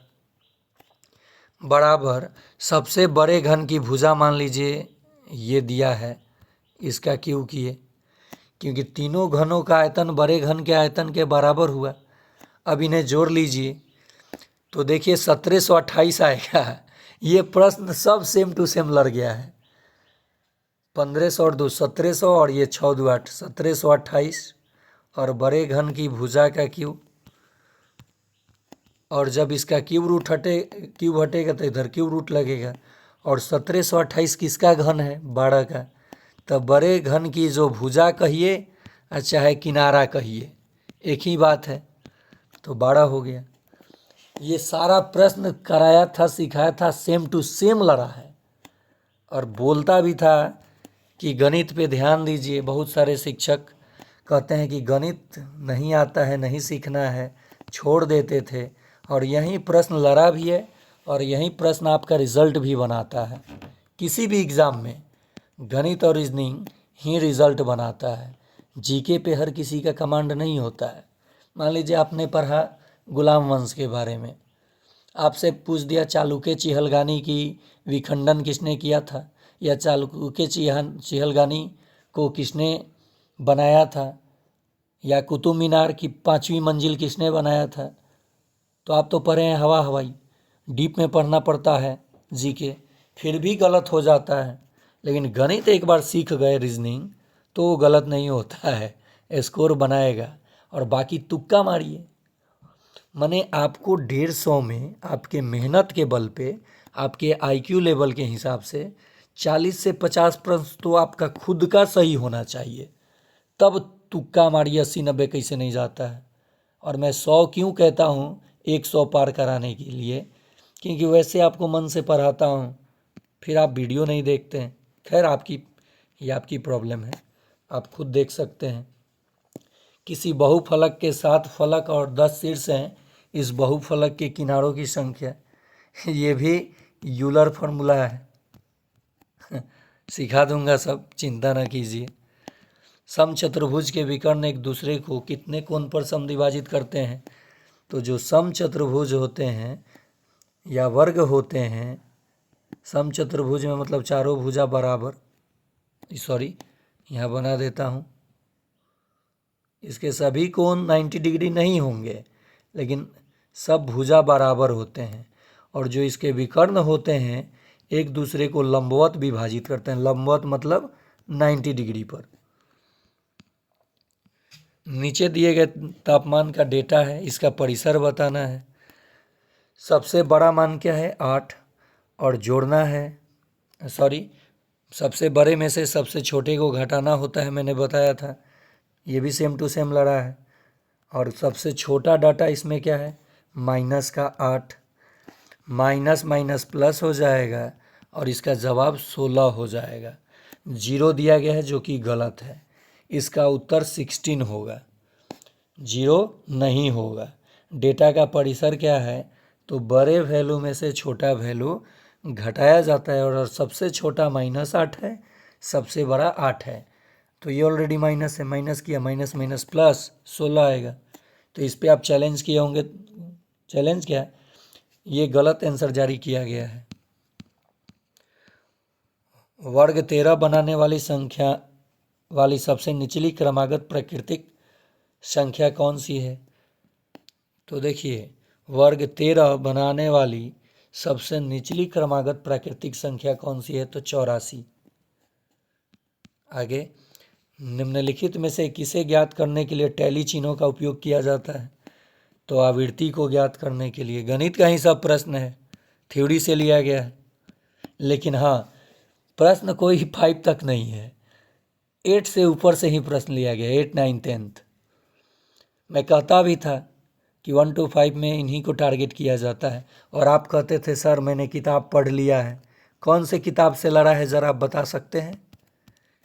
बराबर सबसे बड़े घन की भुजा मान लीजिए ये दिया है। इसका क्यों किए? क्योंकि तीनों घनों का आयतन बड़े घन के आयतन के बराबर हुआ अब इन्हें जोड़ लीजिए तो देखिए 1728 आएगा। ये प्रश्न सब सेम टू सेम लड़ गया है। 1500 और 2 1700 और ये 6 2 8 1728 और बड़े घन की भुजा का क्यूब, और जब इसका क्यूब हटेगा तो इधर क्यूब रूट लगेगा। और 1728 किसका घन है? 12 का। तब बड़े घन की जो भुजा कहिए और चाहे किनारा कहिए, एक ही बात है, तो 12 हो गया। ये सारा प्रश्न कराया था, सिखाया था, सेम टू सेम लड़ा है। और बोलता भी था कि गणित पे ध्यान दीजिए। बहुत सारे शिक्षक कहते हैं कि गणित नहीं आता है, नहीं सीखना है, छोड़ देते थे। और यही प्रश्न लड़ा भी है और यही प्रश्न आपका रिजल्ट भी बनाता है। किसी भी एग्ज़ाम में गणित और रीजनिंग ही रिजल्ट बनाता है। जीके पे हर किसी का कमांड नहीं होता है। मान लीजिए आपने पढ़ा गुलाम वंश के बारे में, आपसे पूछ दिया चालुक्य चिहलगानी की विखंडन किसने किया था, या चालुक्य चिहलगानी को किसने बनाया था, या कुतुब मीनार की 5वीं मंजिल किसने बनाया था, तो आप तो पढ़े हैं हवा हवाई, डीप में पढ़ना पड़ता है जीके, फिर भी गलत हो जाता है। लेकिन गणित एक बार सीख गए, रीजनिंग, तो वो गलत नहीं होता है, स्कोर बनाएगा। और बाकी तुक्का मारिए। माने आपको 150 में आपके मेहनत के बल पे, आपके आईक्यू लेवल के हिसाब से 40 से 50 प्रश्न तो आपका खुद का सही होना चाहिए, तब तुक्का मारिए 80-90 कैसे नहीं जाता है। और मैं 100 क्यों कहता हूँ 100 पार कराने के लिए, क्योंकि वैसे आपको मन से पढ़ाता हूँ, फिर आप वीडियो नहीं देखते हैं। खैर ये आपकी प्रॉब्लम है, आप खुद देख सकते हैं। किसी बहुफलक के 7 फलक और 10 शीर्ष हैं, इस बहुफलक के किनारों की संख्या, ये भी यूलर फार्मूला है। सिखा दूंगा सब, चिंता ना कीजिए। समचतुर्भुज के विकर्ण एक दूसरे को कितने कोण पर समद्विभाजित करते हैं? तो जो समचतुर्भुज होते हैं या वर्ग होते हैं, समचतुर्भुज में मतलब चारों भुजा बराबर, सॉरी यहाँ बना देता हूँ, इसके सभी कोण 90 डिग्री नहीं होंगे, लेकिन सब भुजा बराबर होते हैं। और जो इसके विकर्ण होते हैं एक दूसरे को लंबवत विभाजित करते हैं। लंबवत मतलब 90 डिग्री पर। नीचे दिए गए तापमान का डेटा है, इसका परिसर बताना है। सबसे बड़ा मान क्या है? 8, और जोड़ना है, सॉरी सबसे बड़े में से सबसे छोटे को घटाना होता है, मैंने बताया था। ये भी सेम टू सेम लड़ा है। और सबसे छोटा डाटा इसमें क्या है? माइनस का 8, माइनस माइनस प्लस हो जाएगा और इसका जवाब 16 हो जाएगा। 0 दिया गया है जो कि गलत है, इसका उत्तर 16 होगा, 0 नहीं होगा। डेटा का परिसर क्या है? तो बड़े वैल्यू में से छोटा वैल्यू घटाया जाता है, और सबसे छोटा -8 है, सबसे बड़ा 8 है। तो ये ऑलरेडी माइनस है, माइनस किया, माइनस माइनस प्लस 16 आएगा। तो इस पे आप चैलेंज किए होंगे, चैलेंज क्या है? ये गलत आंसर जारी किया गया है। वर्ग 13 बनाने वाली संख्या वाली सबसे निचली क्रमागत प्राकृतिक संख्या कौन सी है? तो देखिए, वर्ग 13 बनाने वाली सबसे निचली क्रमागत प्राकृतिक संख्या कौन सी है? तो 84। आगे, निम्नलिखित में से किसे ज्ञात करने के लिए टैली चिन्हों का उपयोग किया जाता है? तो आवृत्ति को ज्ञात करने के लिए। गणित का ही सब प्रश्न है, थ्योरी से लिया गया है, लेकिन हाँ, प्रश्न कोई 5 तक नहीं है, 8 से ऊपर से ही प्रश्न लिया गया, 8, 9, 10। मैं कहता भी था कि 1 to 5 में इन्हीं को टारगेट किया जाता है, और आप कहते थे सर मैंने किताब पढ़ लिया है। कौन से किताब से लड़ा है ज़रा आप बता सकते हैं?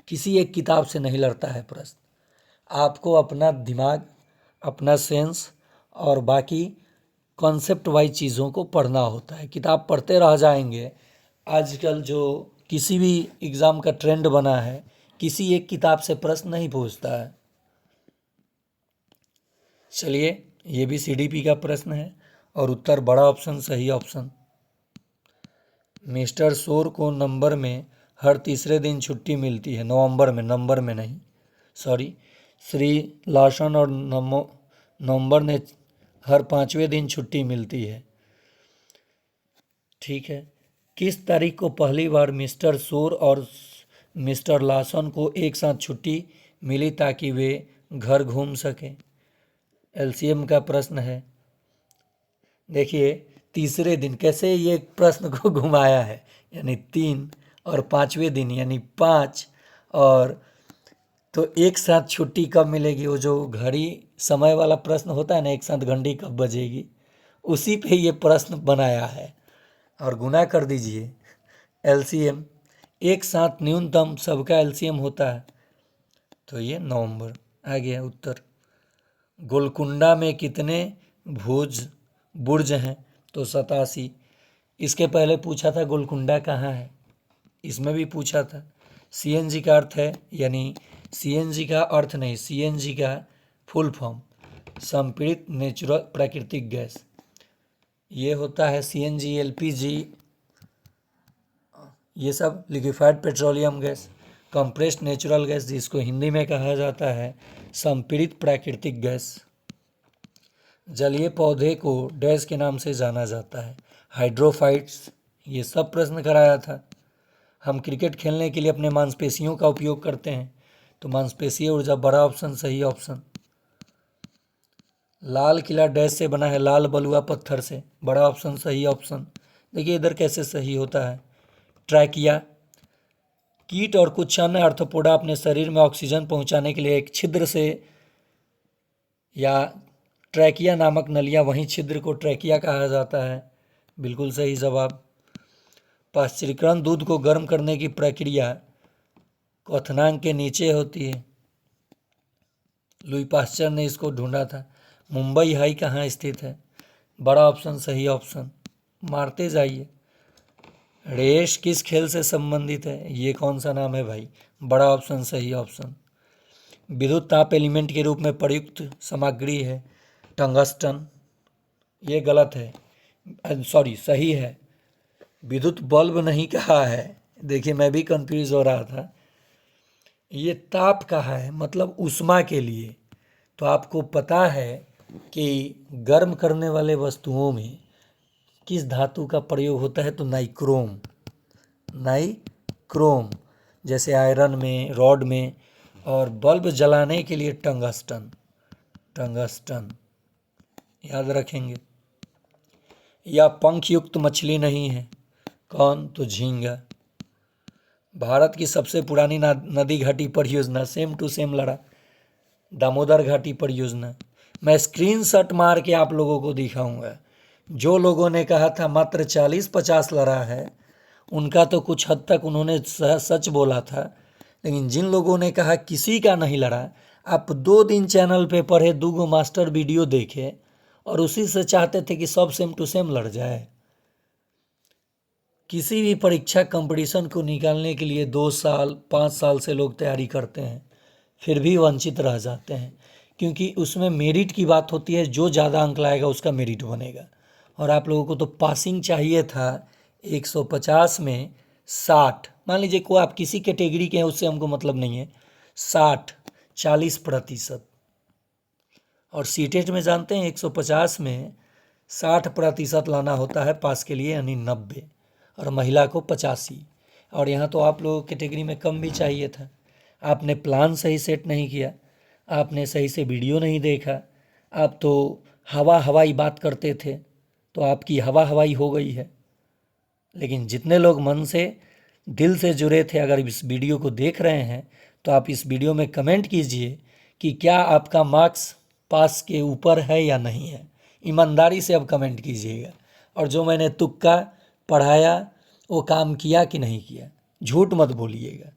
किसी एक किताब से नहीं लड़ता है प्रश्न। आपको अपना दिमाग, अपना सेंस और बाकी कॉन्सेप्ट वाइज चीज़ों को पढ़ना होता है। किताब पढ़ते रह जाएंगे, आजकल जो किसी भी एग्ज़ाम का ट्रेंड बना है, किसी एक किताब से प्रश्न नहीं पूछता है। चलिए, ये भी CDP का प्रश्न है और उत्तर बड़ा ऑप्शन सही ऑप्शन। मिस्टर शोर को नंबर में हर तीसरे दिन छुट्टी मिलती है, नवंबर में, नंबर में नहीं, सॉरी। श्री लार्सन और नवंबर ने हर 5वें दिन छुट्टी मिलती है। ठीक है। किस तारीख को पहली बार मिस्टर शोर और मिस्टर लासन को एक साथ छुट्टी मिली ताकि वे घर घूम सकें? एलसीएम का प्रश्न है। देखिए तीसरे दिन कैसे ये प्रश्न को घुमाया है, यानी 3 और 5वें दिन यानी 5, और तो एक साथ छुट्टी कब मिलेगी, वो जो घड़ी समय वाला प्रश्न होता है ना, एक साथ घंटी कब बजेगी, उसी पे ये प्रश्न बनाया है। और गुना कर दीजिए एलसीएम, एक साथ न्यूनतम सबका एलसीएम होता है, तो ये नवंबर आ गया उत्तर। गोलकुंडा में कितने बुर्ज हैं, तो 87। इसके पहले पूछा था गोलकुंडा कहाँ है, इसमें भी पूछा था। सीएनजी का अर्थ है, यानी सीएनजी का अर्थ नहीं, सीएनजी का फुल फॉर्म संपीड़ित नेचुरल प्राकृतिक गैस, ये होता है सीएनजी, एलपीजी, ये सब liquefied petroleum gas, compressed natural gas जिसको हिंदी में कहा जाता है संपीड़ित प्राकृतिक गैस। जलीय पौधे को डैश के नाम से जाना जाता है, हाइड्रोफाइट्स, ये सब प्रश्न कराया था। हम क्रिकेट खेलने के लिए अपने मांसपेशियों का उपयोग करते हैं, तो मांसपेशीय ऊर्जा, बड़ा ऑप्शन सही ऑप्शन। लाल किला डैश से बना है, लाल बलुआ पत्थर से, बड़ा ऑप्शन सही ऑप्शन। देखिए इधर कैसे सही होता है। ट्रैकिया, कीट और कुछ अन्य आर्थ्रोपोडा अपने शरीर में ऑक्सीजन पहुंचाने के लिए एक छिद्र से या ट्रैकिया नामक नलिया, वहीं छिद्र को ट्रैकिया कहा जाता है, बिल्कुल सही जवाब। पाश्चरीकरण दूध को गर्म करने की प्रक्रिया क्वथनांक के नीचे होती है, लुई पाश्चर ने इसको ढूंढा था। मुंबई हाई कहाँ स्थित है, बड़ा ऑप्शन सही ऑप्शन। मारते जाइए। रेस किस खेल से संबंधित है, ये कौन सा नाम है भाई, बड़ा ऑप्शन सही ऑप्शन। विद्युत ताप एलिमेंट के रूप में प्रयुक्त सामग्री है टंगस्टन, ये गलत है, सॉरी सही है, विद्युत बल्ब नहीं कहा है। देखिए मैं भी कंफ्यूज हो रहा था, ये ताप कहा है मतलब उष्मा के लिए। तो आपको पता है कि गर्म करने वाले वस्तुओं में किस धातु का प्रयोग होता है, तो नाइक्रोम, नाइक्रोम, जैसे आयरन में, रॉड में, और बल्ब जलाने के लिए टंगस्टन, टंगस्टन याद रखेंगे। या पंख युक्त मछली नहीं है, कौन, तो झींगा। भारत की सबसे पुरानी नदी घाटी परियोजना, सेम टू सेम लड़ा, दामोदर घाटी परियोजना। मैं स्क्रीनशॉट मार के आप लोगों को दिखाऊंगा। जो लोगों ने कहा था मात्र 40-50 लड़ा है, उनका तो कुछ हद तक उन्होंने सच बोला था, लेकिन जिन लोगों ने कहा किसी का नहीं लड़ा, आप 2 दिन चैनल पे पढ़े, 2 मास्टर वीडियो देखे और उसी से चाहते थे कि सब सेम टू सेम लड़ जाए। किसी भी परीक्षा कंपटीशन को निकालने के लिए 2 साल 5 साल से लोग तैयारी करते हैं, फिर भी वंचित रह जाते हैं, क्योंकि उसमें मेरिट की बात होती है, जो ज़्यादा अंक लाएगा उसका मेरिट बनेगा। और आप लोगों को तो पासिंग चाहिए था 150 में 60, मान लीजिए को आप किसी कैटेगरी के हैं, उससे हमको मतलब नहीं है, 60 40%। और सीटेट में जानते हैं 150 में 60% लाना होता है पास के लिए, यानी 90, और महिला को 85। और यहाँ तो आप लोगों कैटेगरी में कम भी चाहिए था। आपने प्लान सही सेट नहीं किया, आपने सही से वीडियो नहीं देखा, आप तो हवाई बात करते थे, तो आपकी हवाई हो गई है। लेकिन जितने लोग मन से दिल से जुड़े थे, अगर इस वीडियो को देख रहे हैं, तो आप इस वीडियो में कमेंट कीजिए कि क्या आपका मार्क्स पास के ऊपर है या नहीं है। ईमानदारी से अब कमेंट कीजिएगा। और जो मैंने तुक्का पढ़ाया वो काम किया कि नहीं किया, झूठ मत बोलिएगा।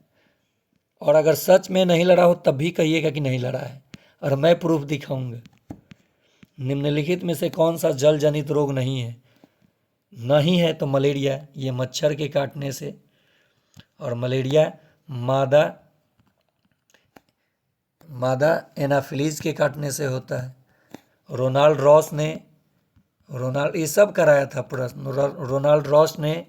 और अगर सच में नहीं लड़ा हो तब भी कहिएगा कि नहीं लड़ा है, और मैं प्रूफ दिखाऊंगा। निम्नलिखित में से कौन सा जल जनित रोग नहीं है, नहीं है तो मलेरिया, ये मच्छर के काटने से, और मलेरिया मादा एनाफिलीज के काटने से होता है। रोनाल्ड रॉस ने ये सब कराया था प्रश्न। रोनाल्ड रॉस ने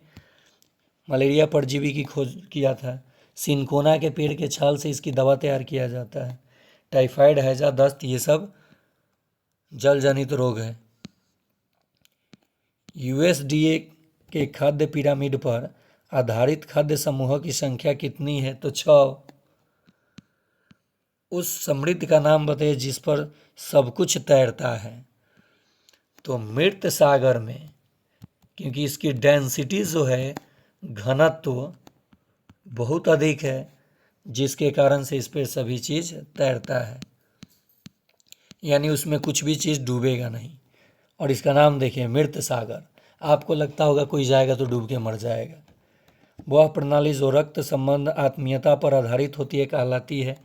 मलेरिया परजीवी की खोज किया था। सिनकोना के पेड़ के छाल से इसकी दवा तैयार किया जाता है। टाइफाइड, हैजा, दस्त, ये सब जल जनित रोग है। यूएसडीए के खाद्य पिरामिड पर आधारित खाद्य समूहों की संख्या कितनी है? तो 6। उस समृद्ध का नाम बताइए जिस पर सब कुछ तैरता है। तो मृत सागर में, क्योंकि इसकी डेंसिटी जो है, घनत्व बहुत अधिक है, जिसके कारण से इस पर सभी चीज़ तैरता है, यानी उसमें कुछ भी चीज़ डूबेगा नहीं। और इसका नाम देखिए, मृत सागर। आपको लगता होगा कोई जाएगा तो डूब के मर जाएगा। वह प्रणाली जो रक्त संबंध आत्मीयता पर आधारित होती है कहलाती है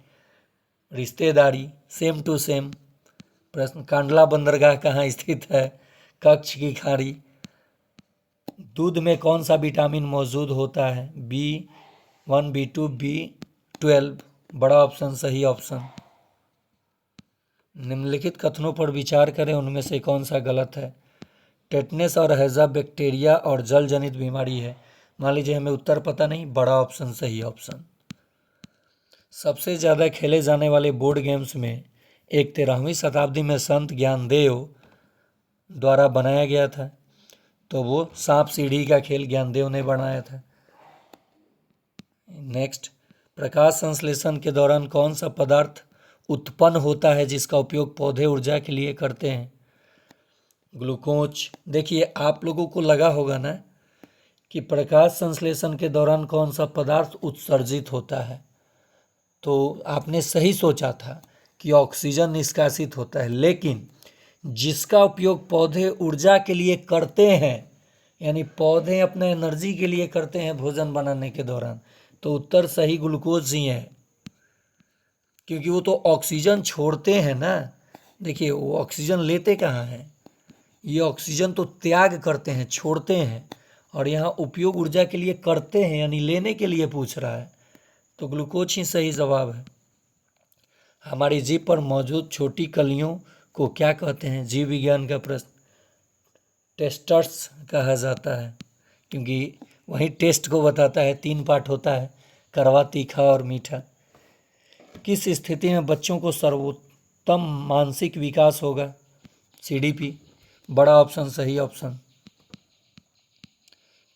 रिश्तेदारी, सेम टू सेम। प्रश्न, कांडला बंदरगाह कहाँ स्थित है? कच्छ की खाड़ी। दूध में कौन सा विटामिन मौजूद होता है? B1, B2, B12। बड़ा ऑप्शन सही ऑप्शन। निम्नलिखित कथनों पर विचार करें, उनमें से कौन सा गलत है? टेटनेस और हैजा बैक्टीरिया और जल जनित बीमारी है। मान लीजिए हमें उत्तर पता नहीं, बड़ा ऑप्शन सही ऑप्शन। सबसे ज़्यादा खेले जाने वाले बोर्ड गेम्स में एक 13वीं शताब्दी में संत ज्ञानदेव द्वारा बनाया गया था, तो वो सांप सीढ़ी का खेल ज्ञानदेव ने बनाया था। नेक्स्ट, प्रकाश संश्लेषण के दौरान कौन सा पदार्थ उत्पन्न होता है जिसका उपयोग पौधे ऊर्जा के लिए करते हैं? ग्लूकोज। देखिए आप लोगों को लगा होगा ना कि प्रकाश संश्लेषण के दौरान कौन सा पदार्थ उत्सर्जित होता है, तो आपने सही सोचा था कि ऑक्सीजन निष्कासित होता है, लेकिन जिसका उपयोग पौधे ऊर्जा के लिए करते हैं, यानी पौधे अपने एनर्जी के लिए करते हैं भोजन बनाने के दौरान, तो उत्तर सही ग्लूकोज ही है, क्योंकि वो तो ऑक्सीजन छोड़ते हैं ना। देखिए वो ऑक्सीजन लेते कहाँ हैं, ये ऑक्सीजन तो त्याग करते हैं, छोड़ते हैं, और यहाँ उपयोग ऊर्जा के लिए करते हैं, यानी लेने के लिए पूछ रहा है, तो ग्लूकोज ही सही जवाब है। हमारी जीभ पर मौजूद छोटी कलियों को क्या कहते हैं? जीव विज्ञान का प्रश्न। टेस्टर्स कहा जाता है, क्योंकि वही टेस्ट को बताता है। 3 पार्ट होता है, कड़वा, तीखा और मीठा। किस स्थिति में बच्चों को सर्वोत्तम मानसिक विकास होगा? CDP। बड़ा ऑप्शन सही ऑप्शन।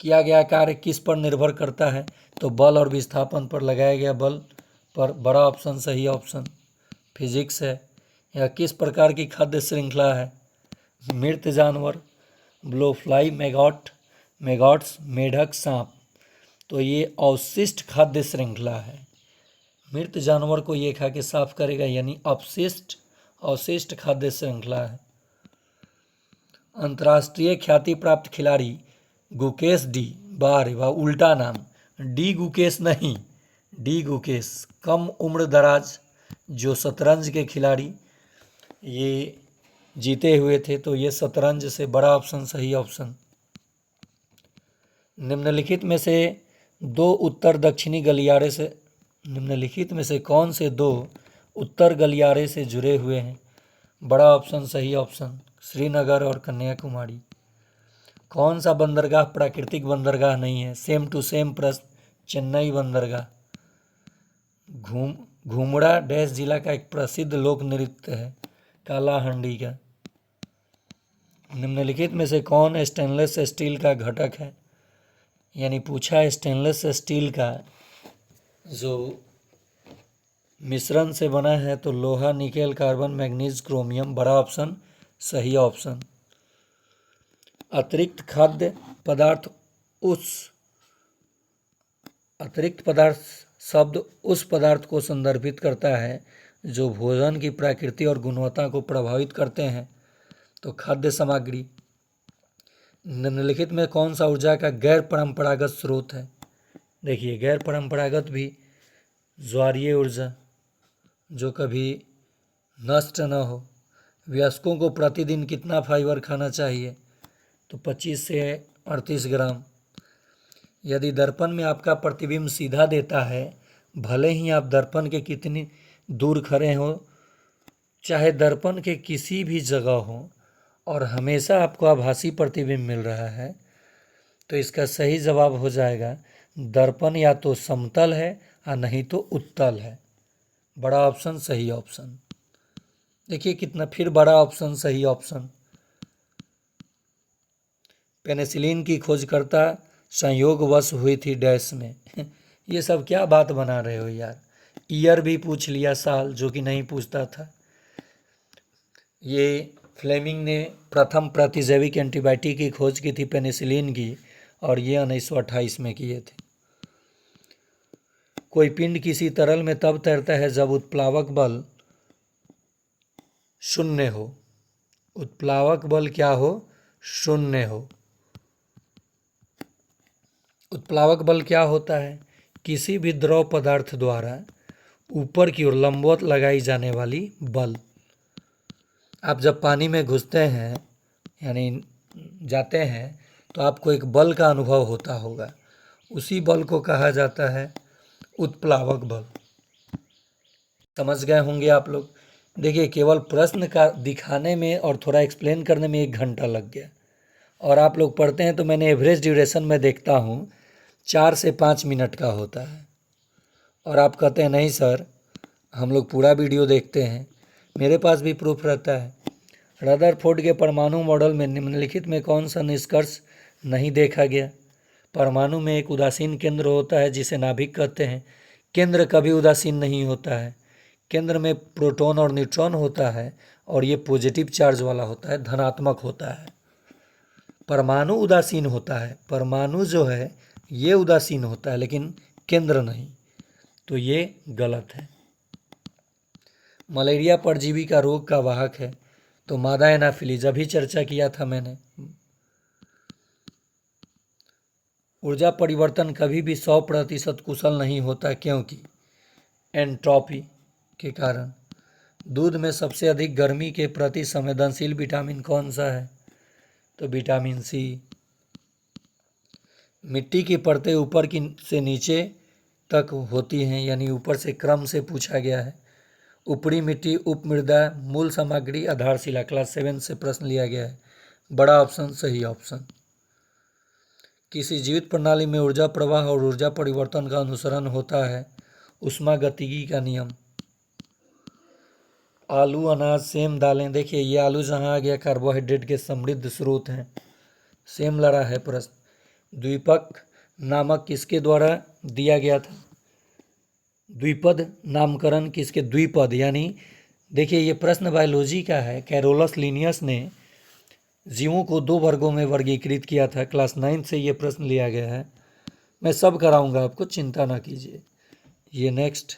किया गया कार्य किस पर निर्भर करता है? तो बल और विस्थापन पर लगाया गया बल पर। बड़ा ऑप्शन सही ऑप्शन फिजिक्स है। यह किस प्रकार की खाद्य श्रृंखला है? मृत जानवर, ब्लोफ्लाई, मैगॉट्स, मेढक, सांप। तो ये अवशिष्ट खाद्य श्रृंखला है। मृत जानवर को ये खा के साफ करेगा, यानी अवशिष्ट खाद्य श्रृंखला है। अंतर्राष्ट्रीय ख्याति प्राप्त खिलाड़ी गुकेश डी, बार वाह उल्टा नाम, डी गुकेश नहीं, डी गुकेश, कम उम्र दराज जो शतरंज के खिलाड़ी ये जीते हुए थे, तो ये शतरंज से। बड़ा ऑप्शन सही ऑप्शन। निम्नलिखित में से कौन से 2 उत्तर गलियारे से जुड़े हुए हैं? बड़ा ऑप्शन सही ऑप्शन, श्रीनगर और कन्याकुमारी। कौन सा बंदरगाह प्राकृतिक बंदरगाह नहीं है? सेम टू सेम प्रश्न, चेन्नई बंदरगाह। घूमड़ा डैश जिला का एक प्रसिद्ध लोक नृत्य है? कालाहंडी का। निम्नलिखित में से कौन स्टेनलेस स्टील का घटक है? यानी पूछा स्टेनलेस स्टील का जो मिश्रण से बना है, तो लोहा, निकेल, कार्बन, मैग्नीज, क्रोमियम। बड़ा ऑप्शन सही ऑप्शन। अतिरिक्त पदार्थ शब्द उस पदार्थ को संदर्भित करता है जो भोजन की प्रकृति और गुणवत्ता को प्रभावित करते हैं, तो खाद्य सामग्री। निम्नलिखित में कौन सा ऊर्जा का गैर परंपरागत स्रोत है? देखिए गैर परंपरागत भी ज्वारीय ऊर्जा जो कभी नष्ट न हो। वयस्कों को प्रतिदिन कितना फाइबर खाना चाहिए? तो 25 से 38 ग्राम। यदि दर्पण में आपका प्रतिबिंब सीधा देता है, भले ही आप दर्पण के कितनी दूर खड़े हो, चाहे दर्पण के किसी भी जगह हो, और हमेशा आपको आभासी प्रतिबिंब मिल रहा है, तो इसका सही जवाब हो जाएगा दर्पण या तो समतल है या नहीं तो उत्तल है। बड़ा ऑप्शन सही ऑप्शन। देखिए कितना, फिर बड़ा ऑप्शन सही ऑप्शन। पेनिसिलिन की खोजकर्ता संयोगवश हुई थी डैश में। ये सब क्या बात बना रहे हो यार। ईयर भी पूछ लिया, साल जो कि नहीं पूछता था। ये फ्लेमिंग ने प्रथम प्रतिजैविक एंटीबायोटिक की खोज की थी पेनिसिलिन की, और ये 1928 में किए थे। कोई पिंड किसी तरल में तब तैरता है जब उत्प्लावक बल शून्य हो। उत्प्लावक बल क्या हो? शून्य हो। उत्प्लावक बल क्या होता है? किसी भी द्रव पदार्थ द्वारा ऊपर की ओर लंबवत लगाई जाने वाली बल। आप जब पानी में घुसते हैं यानी जाते हैं तो आपको एक बल का अनुभव होता होगा, उसी बल को कहा जाता है उत्प्लावक बल। समझ गए होंगे आप लोग। देखिए, केवल प्रश्न का दिखाने में और थोड़ा एक्सप्लेन करने में 1 घंटा लग गया, और आप लोग पढ़ते हैं तो मैंने एवरेज ड्यूरेशन में देखता हूँ 4 से 5 मिनट का होता है, और आप कहते हैं नहीं सर हम लोग पूरा वीडियो देखते हैं। मेरे पास भी प्रूफ रहता है। रदरफोर्ड के परमाणु मॉडल में निम्नलिखित में कौन सा निष्कर्ष नहीं देखा गया? परमाणु में एक उदासीन केंद्र होता है जिसे नाभिक कहते हैं। केंद्र कभी उदासीन नहीं होता है। केंद्र में प्रोटॉन और न्यूट्रॉन होता है, और ये पॉजिटिव चार्ज वाला होता है, धनात्मक होता है। परमाणु उदासीन होता है, परमाणु जो है ये उदासीन होता है, लेकिन केंद्र नहीं। तो ये गलत है। मलेरिया परजीवी का रोग का वाहक है, तो मादा एनाफिलीज अभी चर्चा किया था मैंने। ऊर्जा परिवर्तन कभी भी 100% कुशल नहीं होता, क्योंकि एंट्रोपी के कारण। दूध में सबसे अधिक गर्मी के प्रति संवेदनशील विटामिन कौन सा है? तो विटामिन सी। मिट्टी की परतें ऊपर की से नीचे तक होती हैं, यानी ऊपर से क्रम से पूछा गया है। ऊपरी मिट्टी, उपमृदा, मूल सामग्री, आधारशिला, क्लास 7 से प्रश्न लिया गया है। बड़ा ऑप्शन सही ऑप्शन। किसी जीवित प्रणाली में ऊर्जा प्रवाह और ऊर्जा परिवर्तन का अनुसरण होता है। ऊष्मागतिकी का नियम। आलू, अनाज, सेम, दालें। देखिए ये आलू जहाँ आ गया कार्बोहाइड्रेट के समृद्ध स्रोत हैं। सेम लड़ा है प्रश्न। द्विपद नामक किसके द्वारा दिया गया था? द्विपद नामकरण किसके? द्विपद यानी देखिए ये प्रश्न बायोलॉजी का है। कैरोलस लिनियस ने जीवों को 2 वर्गों में वर्गीकृत किया था। क्लास 9 से ये प्रश्न लिया गया है। मैं सब कराऊंगा आपको, चिंता ना कीजिए। ये नेक्स्ट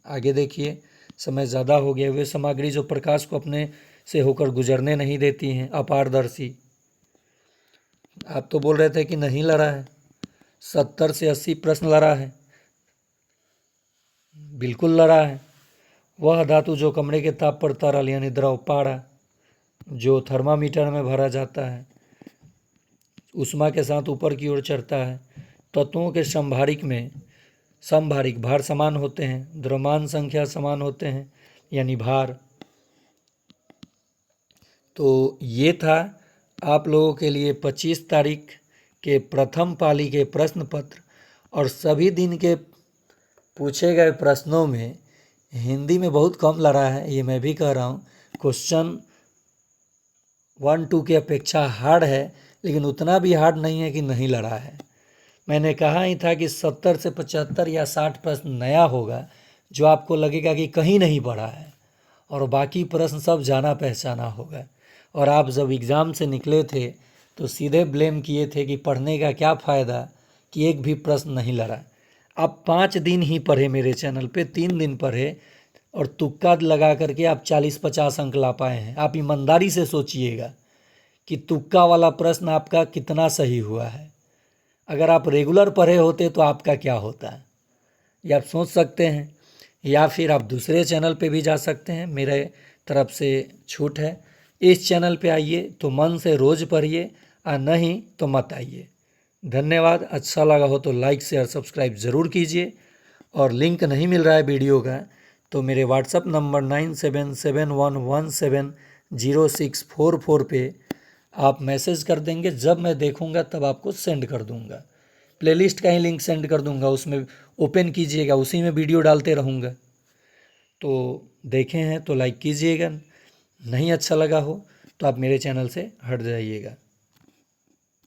आगे देखिए, समय ज़्यादा हो गया। वे सामग्री जो प्रकाश को अपने से होकर गुजरने नहीं देती हैं। अपारदर्शी। आप तो बोल रहे थे कि नहीं लड़ा है। 70 से 80 प्रश्न लड़ा है, बिल्कुल लड़ा है। वह धातु जो कमरे के ताप पर तरल यानी द्रव, पारा, जो थर्मामीटर में भरा जाता है, ऊष्मा के साथ ऊपर की ओर चढ़ता है। तत्वों के समभारिक में समभारिक भार समान होते हैं। द्रव्यमान संख्या समान होते हैं, यानी भार। तो ये था आप लोगों के लिए 25 तारीख के प्रथम पाली के प्रश्न पत्र, और सभी दिन के पूछे गए प्रश्नों में हिंदी में बहुत कम लड़ा है, ये मैं भी कह रहा हूँ। क्वेश्चन 1-2 की अपेक्षा हार्ड है, लेकिन उतना भी हार्ड नहीं है कि नहीं लड़ा है। मैंने कहा ही था कि 70 से 75 या 60 प्रश्न नया होगा, जो आपको लगेगा कि कहीं नहीं पढ़ा है, और बाकी प्रश्न सब जाना पहचाना होगा। और आप जब एग्ज़ाम से निकले थे तो सीधे ब्लेम किए थे कि पढ़ने का क्या फ़ायदा कि एक भी प्रश्न नहीं लड़ा। आप 5 दिन ही पढ़े मेरे चैनल पे, 3 दिन पढ़े, और तुक्का लगा करके आप 40-50 अंक ला पाए हैं। आप ईमानदारी से सोचिएगा कि तुक्का वाला प्रश्न आपका कितना सही हुआ है। अगर आप रेगुलर पढ़े होते तो आपका क्या होता है, ये आप सोच सकते हैं। या फिर आप दूसरे चैनल पे भी जा सकते हैं, मेरे तरफ से छूट है। इस चैनल पे आइए तो मन से रोज़ पढ़िए, और नहीं तो मत आइए। धन्यवाद। अच्छा लगा हो तो लाइक शेयर सब्सक्राइब ज़रूर कीजिए। और लिंक नहीं मिल रहा है वीडियो का तो मेरे व्हाट्सअप नंबर 9771170644 पे आप मैसेज कर देंगे। जब मैं देखूंगा तब आपको सेंड कर दूंगा। प्लेलिस्ट का ही लिंक सेंड कर दूंगा, उसमें ओपन कीजिएगा, उसी में वीडियो डालते रहूँगा। तो देखे हैं तो लाइक कीजिएगा, नहीं अच्छा लगा हो तो आप मेरे चैनल से हट जाइएगा।